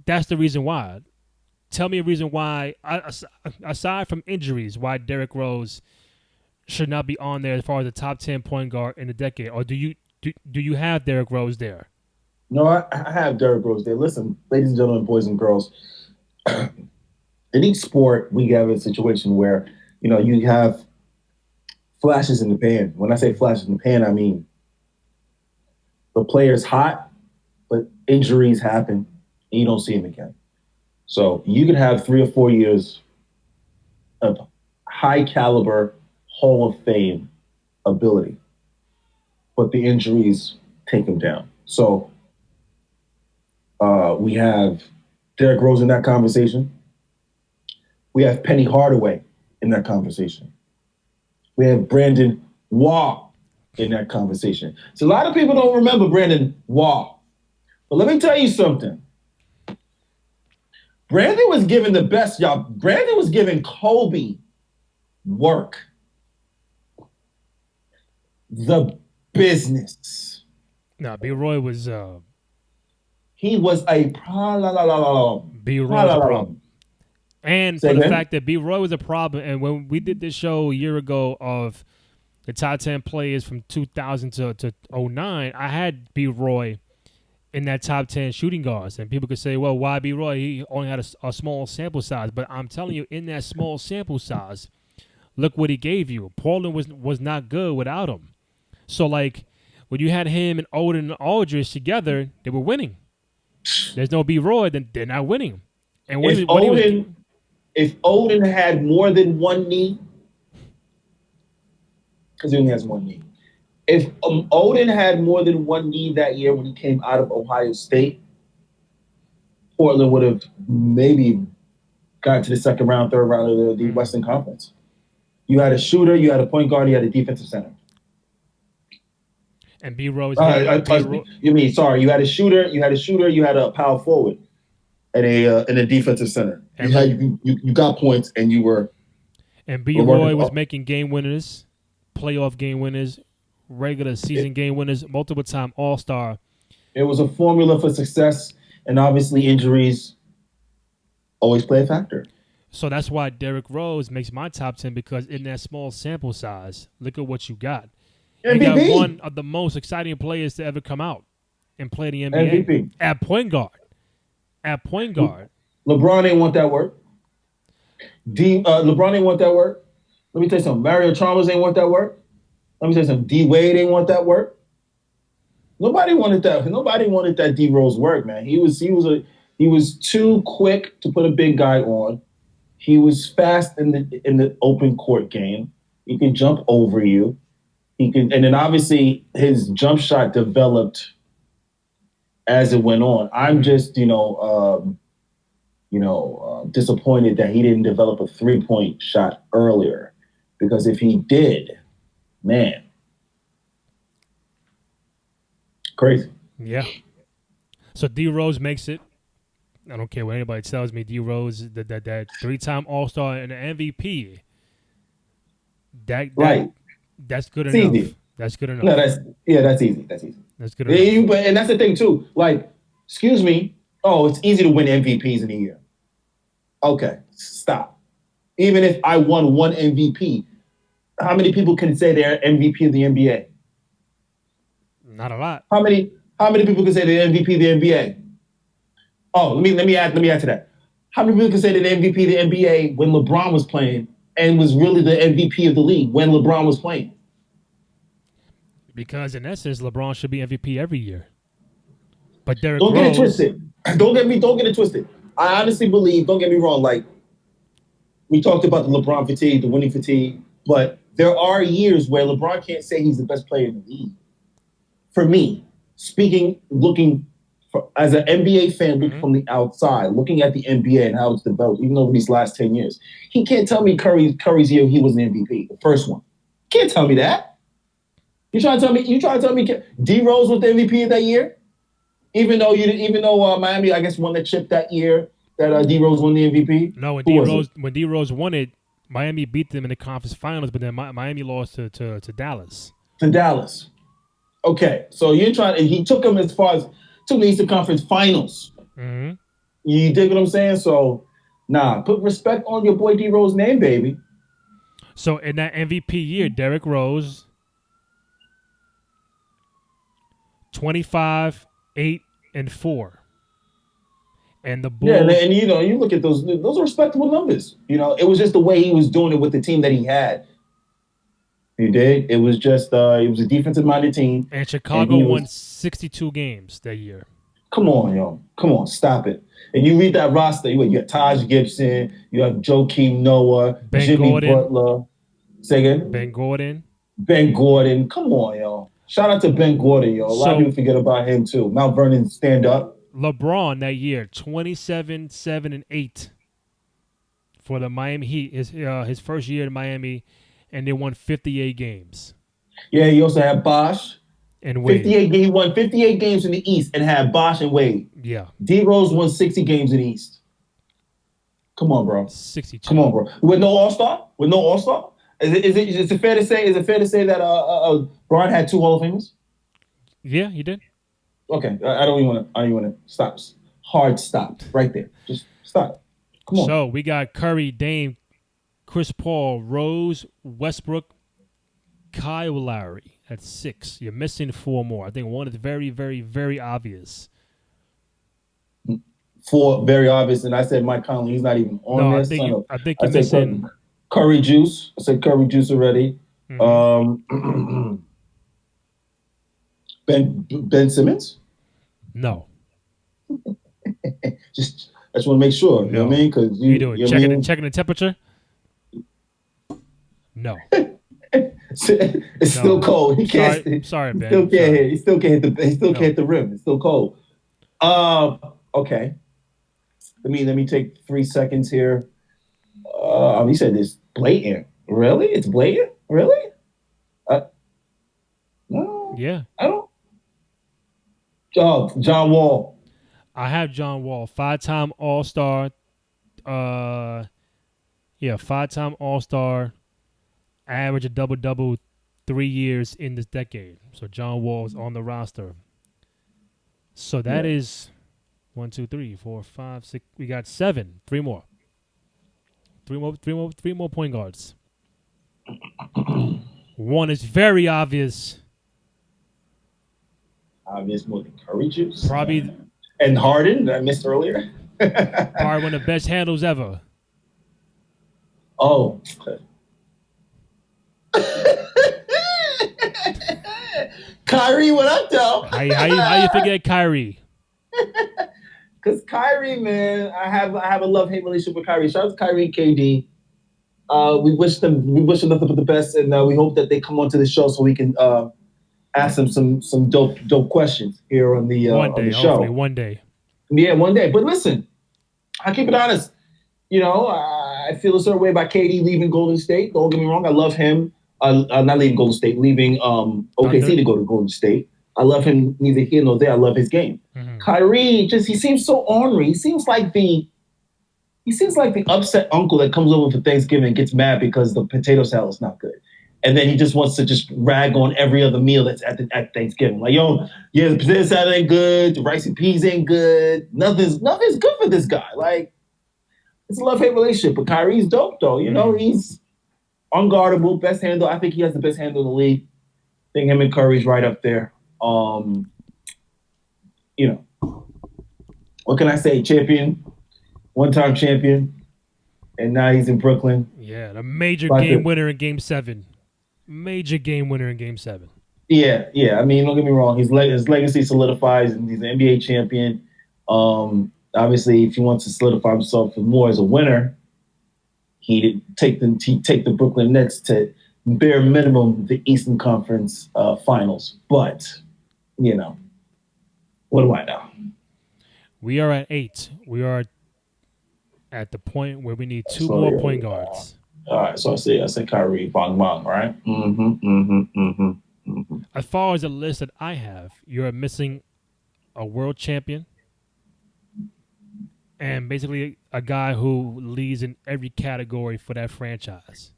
that's the reason why. Tell me a reason why, aside from injuries, why Derrick Rose should not be on there as far as the top 10 point guard in the decade. Or do you have Derrick Rose there? No, I have Derrick Rose there. Listen, ladies and gentlemen, boys and girls, in each sport, we have a situation where, you know, you have flashes in the pan. When I say flashes in the pan, I mean the player's hot, but injuries happen, and you don't see him again. So you can have 3 or 4 years of high caliber Hall of Fame ability, but the injuries take him down. So we have Derrick Rose in that conversation. We have Penny Hardaway in that conversation. We have Brandon Waugh in that conversation. So a lot of people don't remember Brandon Waugh. But let me tell you something. Brandon was giving the best, y'all. Brandon was giving Kobe work. The business. No, B. Roy was... he was a problem. B. Roy was a problem. And for the fact that B. Roy was a problem, and when we did this show a year ago of the top 10 players from 2000 to 09, I had B. Roy in that top 10 shooting guards. And people could say, well, why B. Roy? He only had a small sample size. But I'm telling you, in that small sample size, look what he gave you. Portland was not good without him. So, like, when you had him and Odin and Aldridge together, they were winning. There's no B. Roy, then they're not winning. And if Odin had more than one knee, because he only has one knee. If Odin had more than one knee that year when he came out of Ohio State, Portland would have maybe gotten to the second round, third round of the Western Conference. You had a shooter, you had a point guard, you had a defensive center. And B. Rose. You had a shooter, you had a power forward, and a defensive center. You got points, and you were. And B. Roy was making game winners, playoff game winners, regular season game winners, multiple time All-Star. It was a formula for success, and obviously injuries always play a factor. So that's why Derrick Rose makes my top 10, because in that small sample size, look at what you got. You got one of the most exciting players to ever come out and play the NBA. MVP. At point guard. LeBron ain't want that work. LeBron ain't want that work. Let me tell you something. Mario Chalmers ain't want that work. Let me say something. D Wade didn't want that work. Nobody wanted that. Nobody wanted that D Rose work, man. He was too quick to put a big guy on. He was fast in the open court game. He can jump over you. And then obviously his jump shot developed as it went on. I'm just, disappointed that he didn't develop a 3-point shot earlier, because if he did, man, crazy. Yeah. So D Rose makes it. I don't care what anybody tells me. D Rose, that 3-time All-Star and an MVP. That's good enough. Easy. That's good enough. No, that's easy. That's easy. That's good enough. And that's the thing too. Like, excuse me. Oh, it's easy to win MVPs in a year. Okay, stop. Even if I won one MVP, how many people can say they're MVP of the NBA? Not a lot. How many people can say they're MVP of the NBA? Oh, let me add to that. How many people can say they're MVP of the NBA when LeBron was playing and was really the MVP of the league when LeBron was playing? Because in essence, LeBron should be MVP every year. But Derrick Don't Rose, get it twisted. Don't get it twisted. I honestly believe, don't get me wrong, like, we talked about the LeBron fatigue, the winning fatigue, but there are years where LeBron can't say he's the best player in the league. For me, as an NBA fan, looking from the outside, looking at the NBA and how it's developed, even over these last 10 years, he can't tell me Curry's year he was an MVP, the first one. Can't tell me that. You trying to tell me D Rose was the MVP of that year? Even though Miami, I guess, won the chip that year that D Rose won the MVP. No, when D Rose won it, Miami beat them in the conference finals, but then Miami lost to Dallas. To Dallas. Okay, so he took them as far as to the Eastern Conference Finals. Mm-hmm. You dig what I'm saying? So, put respect on your boy D Rose's name, baby. So in that MVP year, Derrick Rose, 25, 8, and 4. And the Bulls. Yeah, and you look at those are respectable numbers. It was just the way he was doing it with the team that he had. You dig? It was just it was a defensive-minded team. And Chicago won 62 games that year. Come on, yo. Come on, stop it. And you read that roster, you got Taj Gibson, you have Joakim Noah, Jimmy Gordon. Butler. Say again? Ben Gordon. Come on, yo. Shout out to Ben Gordon, yo. A lot of people forget about him, too. Mount Vernon, stand up. LeBron that year, 27, 7, and 8 for the Miami Heat. His first year in Miami, and they won 58 games. Yeah, he also had Bosh. And Wade. He won 58 games in the East and had Bosh and Wade. Yeah. D Rose won 60 games in the East. Come on, bro. 62. Come on, bro. With no All-Star? Is it fair to say that Bron had 2 Hall of Famers? Yeah, he did. Okay, I don't even want to stop. Hard stop right there. Just stop. Come on. So we got Curry, Dame, Chris Paul, Rose, Westbrook, Kyle Lowry at 6. You're missing 4 more. I think one is very, very, very obvious. 4 very obvious, and I said Mike Conley. He's not even on No, this. I think you're missing Curry Juice. I said Curry Juice already. Mm-hmm. Ben Simmons? No. I just want to make sure. You know what I mean? Because you doing checking the temperature? No. It's still cold. He can't. Sorry, Ben. He still can't hit the rim. It's still cold. Okay. Let me take 3 seconds here. You said it's blatant. Really? It's blatant? Really? No. Yeah. I don't. Oh, John Wall. I have John Wall, 5-time All-Star. 5-time All-Star. Average a double-double 3 years in this decade. So John Wall is on the roster. So that is 1, 2, 3, 4, 5, 6. We got 7. 3 more. Three more point guards. One is very obvious. Obvious more than Curry Juice. Probably. And Harden that I missed earlier. Probably one of the best handles ever. Oh. Kyrie, what up, though? How you forget Kyrie? Because Kyrie, man, I have a love-hate relationship with Kyrie. Shout out to Kyrie and KD. We wish them nothing but the best, and we hope that they come onto the show so we can ask them some dope questions here on the show. Hopefully one day. Yeah, one day. But listen, I keep it honest. You know, I feel a certain way about KD leaving Golden State. Don't get me wrong. I love him. Not leaving Golden State, leaving OKC to go to Golden State. I love him neither here nor there. I love his game. Mm-hmm. Kyrie, he seems so ornery. He seems like the upset uncle that comes over for Thanksgiving and gets mad because the potato salad's not good. And then he just wants to just rag on every other meal that's at Thanksgiving. Like, yo, yeah, the potato salad ain't good. The rice and peas ain't good. Nothing's good for this guy. Like, it's a love-hate relationship. But Kyrie's dope, though. You know, he's unguardable, best handle. I think he has the best handle in the league. I think him and Curry's right up there. You know, what can I say? Champion, one-time champion, and now he's in Brooklyn. Yeah, the major game winner in Game 7. Major game winner in Game 7. Yeah. I mean, don't get me wrong. His legacy solidifies, and he's an NBA champion. Obviously, if he wants to solidify himself more as a winner, he'd take the Brooklyn Nets to bare minimum the Eastern Conference Finals. But, you know, what do I know? We are at 8. We are at the point where we need two more point guards. All right, so I say Kyrie, bang, right? As far as the list that I have, you're missing a world champion and basically a guy who leads in every category for that franchise.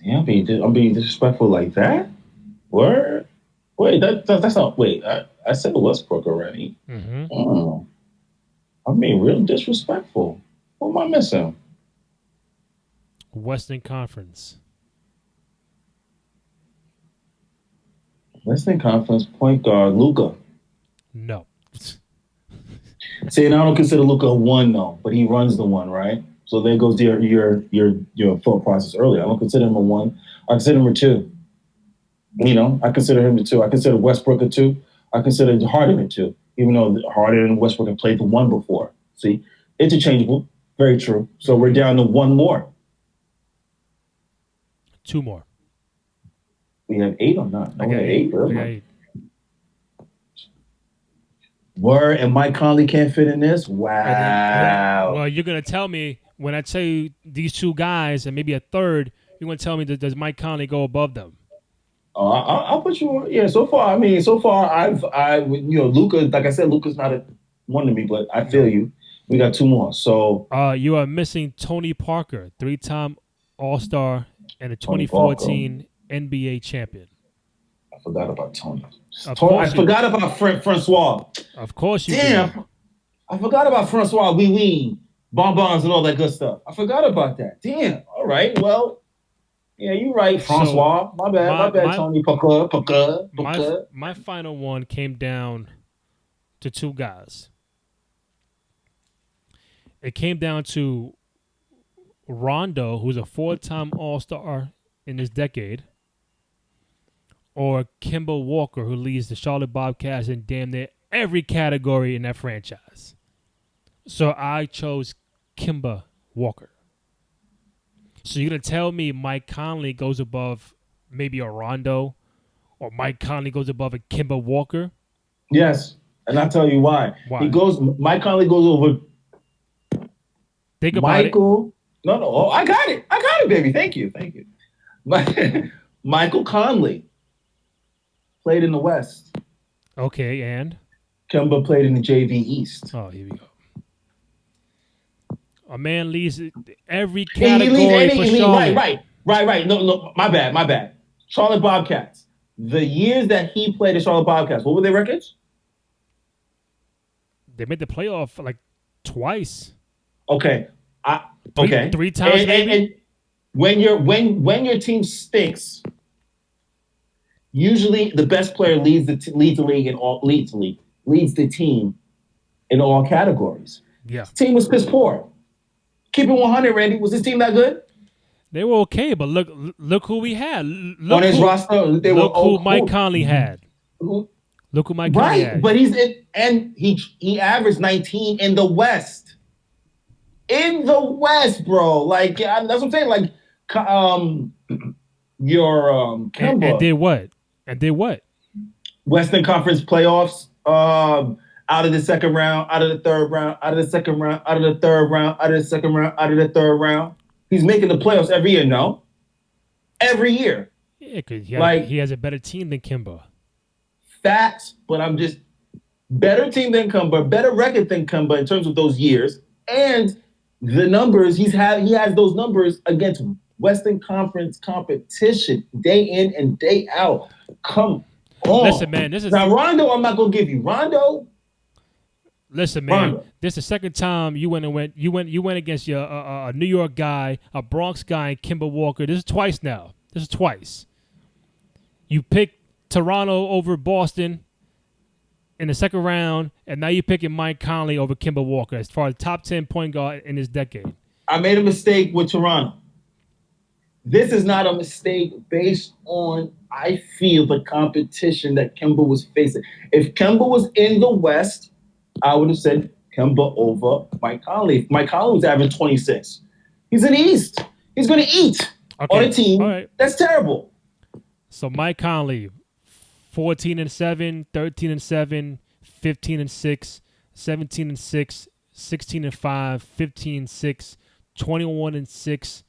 Damn, I'm being disrespectful like that? Word? Wait, that's not. Wait, I said Westbrook already. Mm-hmm. Oh, I'm being real disrespectful. What am I missing? Western Conference. Western Conference point guard Luka. No. See, and I don't consider Luka a one though, but he runs the one, right? So there goes your thought process earlier. I don't consider him a one. I consider him a two. You know, I consider him a two. I consider Westbrook a two. I consider Harden a two, even though Harden and Westbrook have played the one before. See, interchangeable. Very true. So we're down to one more. Two more. We have 8 or not? I got 8. Word, and Mike Conley can't fit in this? Wow. Well, you're going to tell me, when I tell you these two guys and maybe a third, you're going to tell me, does Mike Conley go above them? I'll put you on. Yeah, so far, Luka, like I said, Luka's not a one to me, but I feel you. We got 2 more. So you are missing Tony Parker, 3-time All-Star and a 2014 NBA champion. I forgot about Tony. I forgot about Francois. Of course you did. I forgot about Francois, bonbons and all that good stuff. I forgot about that. Damn. All right. Well, yeah, you're right, Francois. My bad, Tony Parker. My final one came down to 2 guys. It came down to Rondo, who's a 4-time All-Star in this decade, or Kemba Walker, who leads the Charlotte Bobcats in damn near every category in that franchise. So I chose Kemba Walker. So you're going to tell me Mike Conley goes above maybe a Rondo, or Mike Conley goes above a Kemba Walker? Yes, and I'll tell you why. Mike Conley goes over Think about Michael. No. Oh, I got it, baby. Thank you. Michael Conley played in the West. Okay, and? Kemba played in the JV East. Oh, here we go. A man leads every category for Charlotte. Right. No, my bad. Charlotte Bobcats. The years that he played at Charlotte Bobcats, what were their records? They made the playoff like twice. Okay. Three times maybe? And when your team stinks, usually the best player leads the team in all categories. Yeah. His team was piss poor. Keep it 100, Randy. Was his team that good? They were okay, but look who we had. Look On his roster, they look were who Mike Conley had. Look who Mike Conley had. Right, but he's in, and he averaged 19 in the West. In the West, bro. Like that's what I'm saying. Like, your Kemba and did what? Western Conference playoffs. Out of the second round, out of the third round, out of the second round, out of the third round, out of the second round, out of the third round. He's making the playoffs every year. No, every year. Yeah, because he has a better team than Kemba. Facts, but I'm just better team than Kemba, better record than Kemba in terms of those years, and the numbers he has those numbers against Western Conference competition day in and day out. Come on, listen, man. This is now Rondo. I'm not gonna give you Rondo. Listen, man. This is the second time you went against a New York guy, a Bronx guy, and Kemba Walker. This is twice now. This is twice. You picked Toronto over Boston in the second round, and now you're picking Mike Conley over Kemba Walker as far as top 10 point guard in this decade. I made a mistake with Toronto. This is not a mistake based on, I feel, the competition that Kemba was facing. If Kemba was in the West, I would have said Kemba over Mike Conley. If Mike Conley was averaging 26. He's in the East. He's going to eat on a team that's terrible. So Mike Conley, 14-7, 13-7, 15-6, 17-6, 16-5, 15-6, 21-6,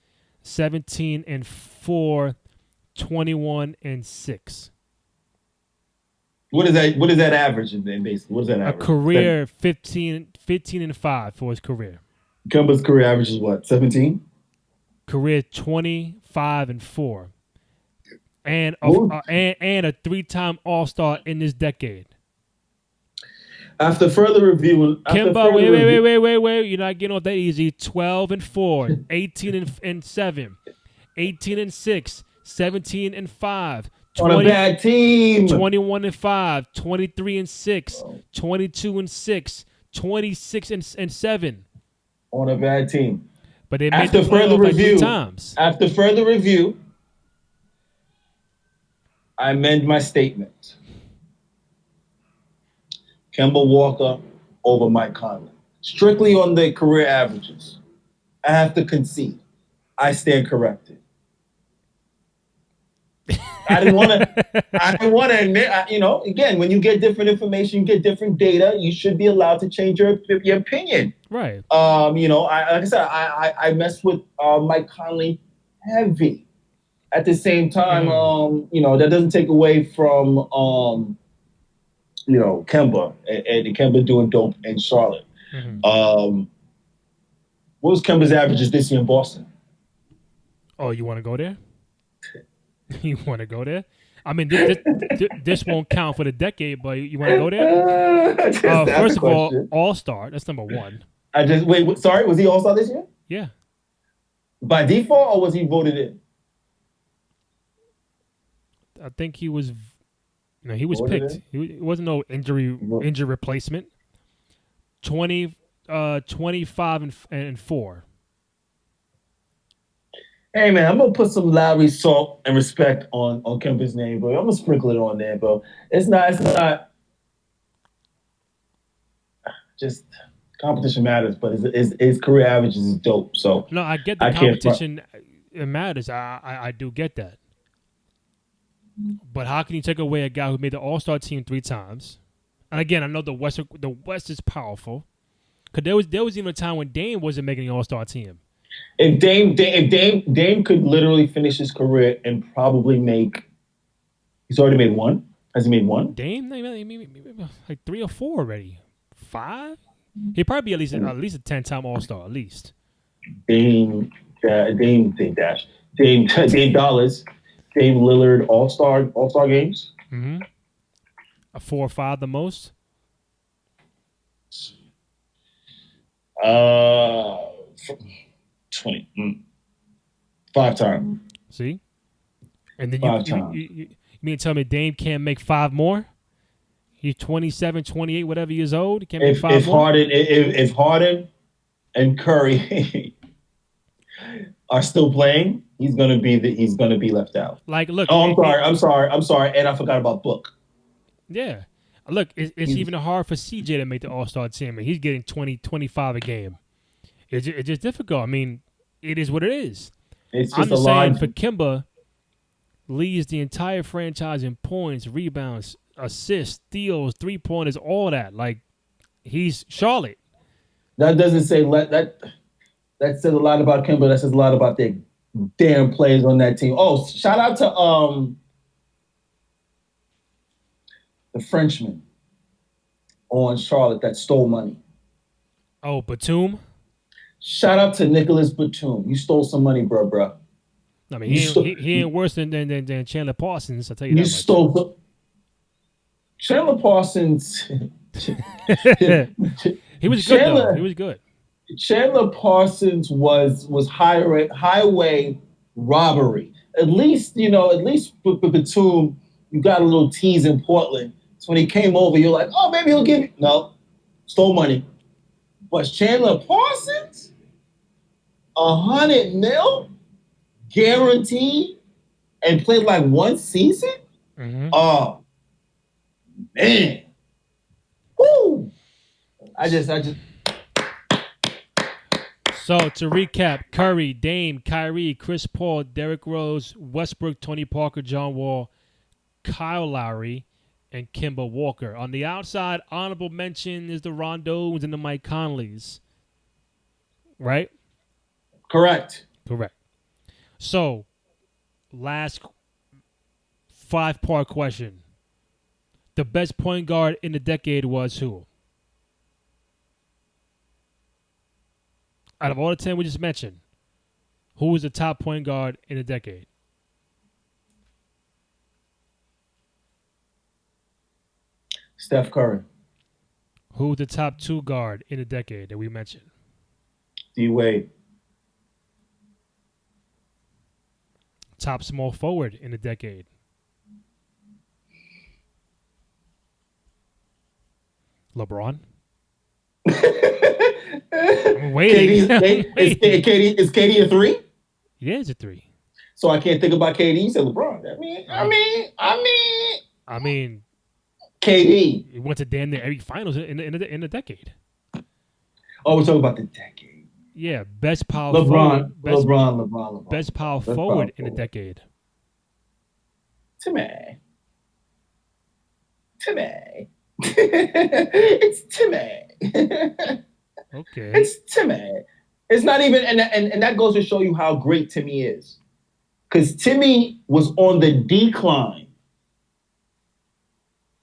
17-4, 21-6. What is that average in basically? What is that average? A career 15-5 for his career. Kemba's career average is what? 17? Career 25-4. And a 3-time All-Star in this decade. After further review, Kemba, wait! You're not getting off that easy. 12-4, 18-7, 18-6, 17-5. 20, on a bad team. 21-5, 23-6, 22-6, 26-7. On a bad team. But they made the playoff like 3 times. After further review, I amend my statement. Kemba Walker over Mike Conley. Strictly on the career averages. I have to concede. I stand corrected. I didn't want to admit, again, when you get different information, you get different data, you should be allowed to change your opinion. Right. Like I said, I messed with Mike Conley heavy. At the same time, that doesn't take away from, Kemba and Kemba doing dope in Charlotte. What was Kemba's averages this year in Boston? Oh, you want to go there? You want to go there? I mean, this won't count for the decade, but you want to go there? First of all, All-Star. That's number 1. Sorry, was he All-Star this year? Yeah. By default, or was he voted in? I think he was. He was picked. It wasn't no injury replacement. 25-4. Hey man, I'm gonna put some Lowry salt and respect on Kemba's name, bro. I'm gonna sprinkle it on there, bro. It's not just competition matters, but his career averages is dope. So no, I get the competition. It matters. I do get that. But how can you take away a guy who made the All-Star team 3 times? And again, I know the West is powerful. Because there was even a time when Dame wasn't making the All-Star team. If Dame could literally finish his career and probably he's already made 1. Has he made 1? Dame, like 3 or 4 already. 5? He'd probably be at least a 10-time All-Star at least. Dame Dollars, Dame Lillard All-Star games. Mm-hmm. A 4 or 5 the most. 20. 5 times. See? And then you mean to tell me Dame can't make 5 more? He's 27, 28, whatever years old. He can't make 5 more? If Harden and Curry are still playing, he's gonna be left out. Like, look. Oh, I'm sorry, and I forgot about Book. Yeah. Look, it's even hard for CJ to make the All-Star team, and he's getting 20, 25 a game. It's just difficult. I mean, it is what it is. It's I'm just a just saying, line. for Kimba, leads the entire franchise in points, rebounds, assists, steals, three-pointers, all that. Like, he's Charlotte. That doesn't say that says a lot about Kimba. That says a lot about the damn players on that team. Oh, shout out to the Frenchman on Charlotte that stole money. Oh, Batum? Shout out to Nicholas Batum. You stole some money, bro. I mean, he ain't worse than Chandler Parsons, I'll tell you that much. Stole Chandler Parsons. He was good, though. He was good. Chandler Parsons was highway robbery. At least with Batum, you got a little tease in Portland. So when he came over, you're like, oh, maybe he'll give you. No, stole money. But Chandler Parsons, $100 million guaranteed, and played like one season. Mm-hmm. Oh man, woo! I just. So to recap: Curry, Dame, Kyrie, Chris Paul, Derrick Rose, Westbrook, Tony Parker, John Wall, Kyle Lowry, and Kemba Walker. On the outside, honorable mention is the Rondos and the Mike Conleys. Right? Correct. So, last 5-part question. The best point guard in the decade was who? Out of all the 10 we just mentioned, who was the top point guard in the decade? Steph Curry. Who was the top 2 guard in the decade that we mentioned? D-Wade. Top small forward in the decade? LeBron? I'm waiting. Is KD a 3? Yeah, it's a 3. So I can't think about KD. You said LeBron. I mean, KD. He went to damn near every finals in the decade. Oh, we're talking about the decade. Yeah, best power LeBron. forward. LeBron. Best power forward in the decade. Timmy. It's Timmy. Okay. It's Timmy. It's not even, and that goes to show you how great Timmy is. Because Timmy was on the decline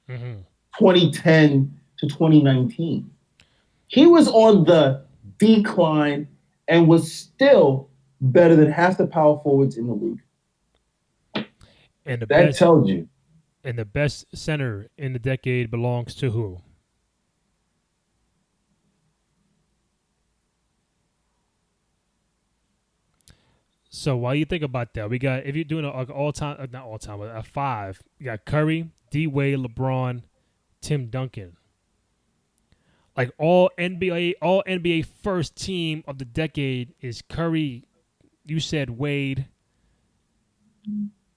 2010 to 2019. He was on the decline and was still better than half the power forwards in the league. And that tells you. And the best center in the decade belongs to who? So while you think about that, we got, if you're doing not all time, but a 5, you got Curry, D-Wade, LeBron, Tim Duncan. Like all NBA first team of the decade is Curry. You said Wade,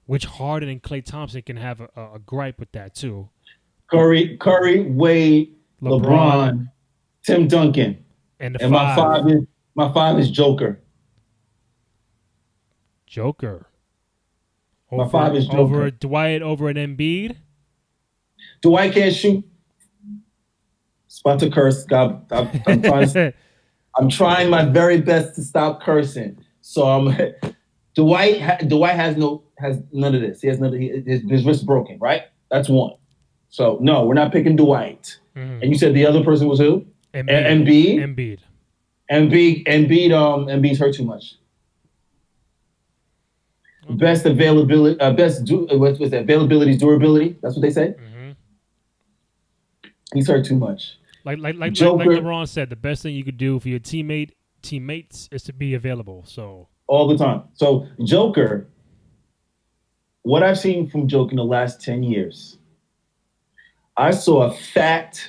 which Harden and Klay Thompson can have a gripe with that too. Curry, Wade, LeBron, Tim Duncan, and my 5 is Joker. My 5 is Joker. Over Dwight, over an Embiid. Dwight can't shoot. Spot to curse. God, I'm trying my very best to stop cursing. So Dwight has none of this. He has his wrist broken, right? That's 1. So no, we're not picking Dwight. Mm-hmm. And you said the other person was who? Embiid. Embiid's hurt too much. Okay. Best availability, what's that? Availability is durability. That's what they say. Mm-hmm. He's hurt too much. Like LeBron said, the best thing you could do for your teammates is to be available. So all the time. So Joker, what I've seen from Joker in the last 10 years, I saw a fat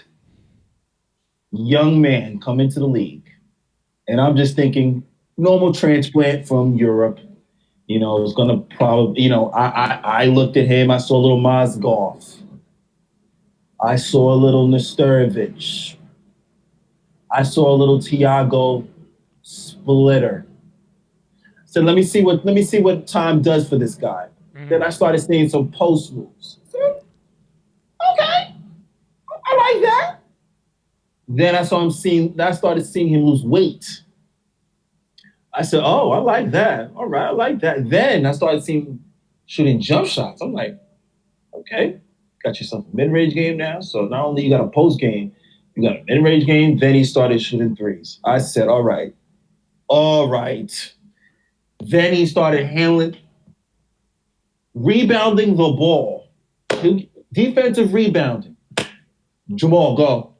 young man come into the league, and I'm just thinking, normal transplant from Europe. You know, it was gonna probably, I looked at him, I saw a little Mozgov. I saw a little Nesterovic. I saw a little Tiago Splitter. So let me see what time does for this guy. Then I started seeing some post moves. Okay, I like that. Then I started seeing him lose weight. I said, oh, I like that. All right, I like that. Then I started seeing shooting jump shots. I'm like, okay, got yourself a mid-range game now. So not only you got a post game, you got a mid-range game. Then he started shooting threes. I said, all right. Then he started rebounding the ball. Defensive rebounding. Jamal, go.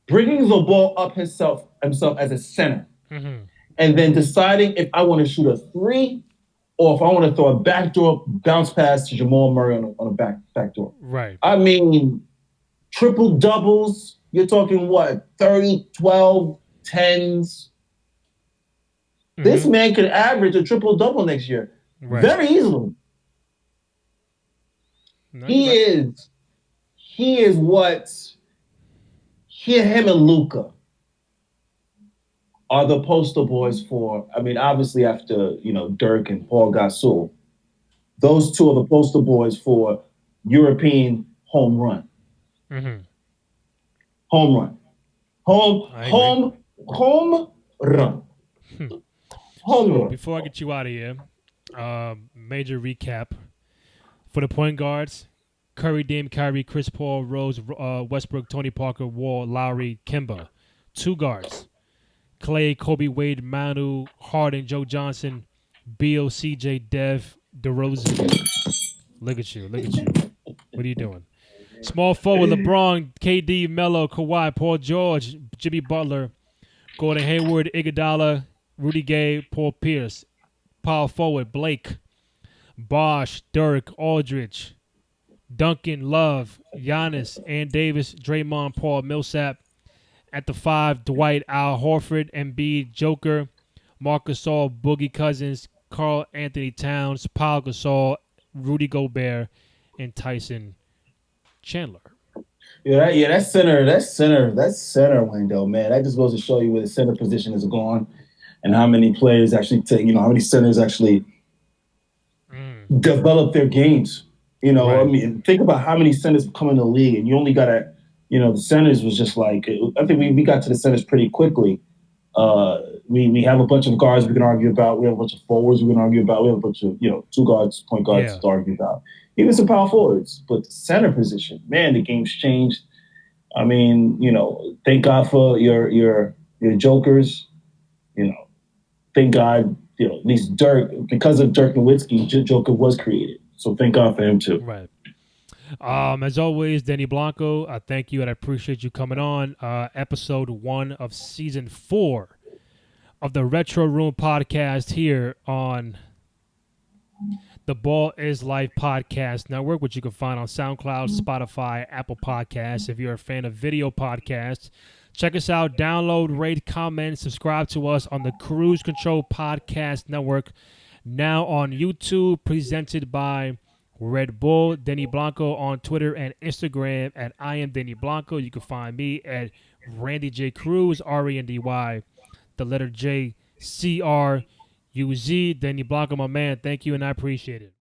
Bringing the ball up himself as a center. Mm-hmm. And then deciding if I want to shoot a three or if I want to throw a backdoor bounce pass to Jamal Murray on a backdoor. Right. I mean, triple doubles. You're talking what? 30, 12, 10s. Mm-hmm. This man could average a triple double next year. Right. Very easily. No, he is what him and Luka are the poster boys for. I mean, obviously after Dirk and Paul Gasol, those two are the poster boys for European home run. Mm-hmm. Home run. Home run. Home run. Before I get you out of here, major recap for the point guards: Curry, Dame, Kyrie, Chris Paul, Rose, Westbrook, Tony Parker, Wall, Lowry, Kemba. 2 guards: Clay, Kobe, Wade, Manu, Harden, Joe Johnson, Beal, CJ, Dev, DeRozan. Look at you. What are you doing? Small forward: LeBron, KD, Melo, Kawhi, Paul George, Jimmy Butler, Gordon Hayward, Iguodala, Rudy Gay, Paul Pierce. Power forward: Blake, Bosh, Dirk, Aldridge, Duncan, Love, Giannis, Ann Davis, Draymond, Paul Millsap. At the 5, Dwight, Al Horford, Embiid, Joker, Marc Gasol, Boogie Cousins, Karl Anthony Towns, Paul Gasol, Rudy Gobert, and Tyson Chandler. That's center window, man. That just goes to show you where the center position is going and how many players actually how many centers actually develop their games. Right. I mean, think about how many centers come in the league, and you only got to, the centers was just like, I think we got to the centers pretty quickly. We have a bunch of guards we can argue about. We have a bunch of forwards we can argue about. We have a bunch of, 2 guards, point guards to argue about. Even some power forwards. But the center position, man, the game's changed. I mean, thank God for your jokers. Thank God, at least Dirk, because of Dirk Nowitzki, Joker was created. So thank God for him too. Right. As always, Denny Blanco, I thank you and I appreciate you coming on. Episode 1 of Season 4 of the Retro Room podcast here on the Ball is Life Podcast Network, which you can find on SoundCloud, Spotify, Apple Podcasts. If you're a fan of video podcasts, check us out. Download, rate, comment, subscribe to us on the Cruise Control Podcast Network. Now on YouTube, presented by Red Bull. Denny Blanco on Twitter and Instagram at I am Denny Blanco. You can find me at Randy J. Cruz, RENDY, the letter J, CRUZ. Denny Blanco, my man. Thank you, and I appreciate it.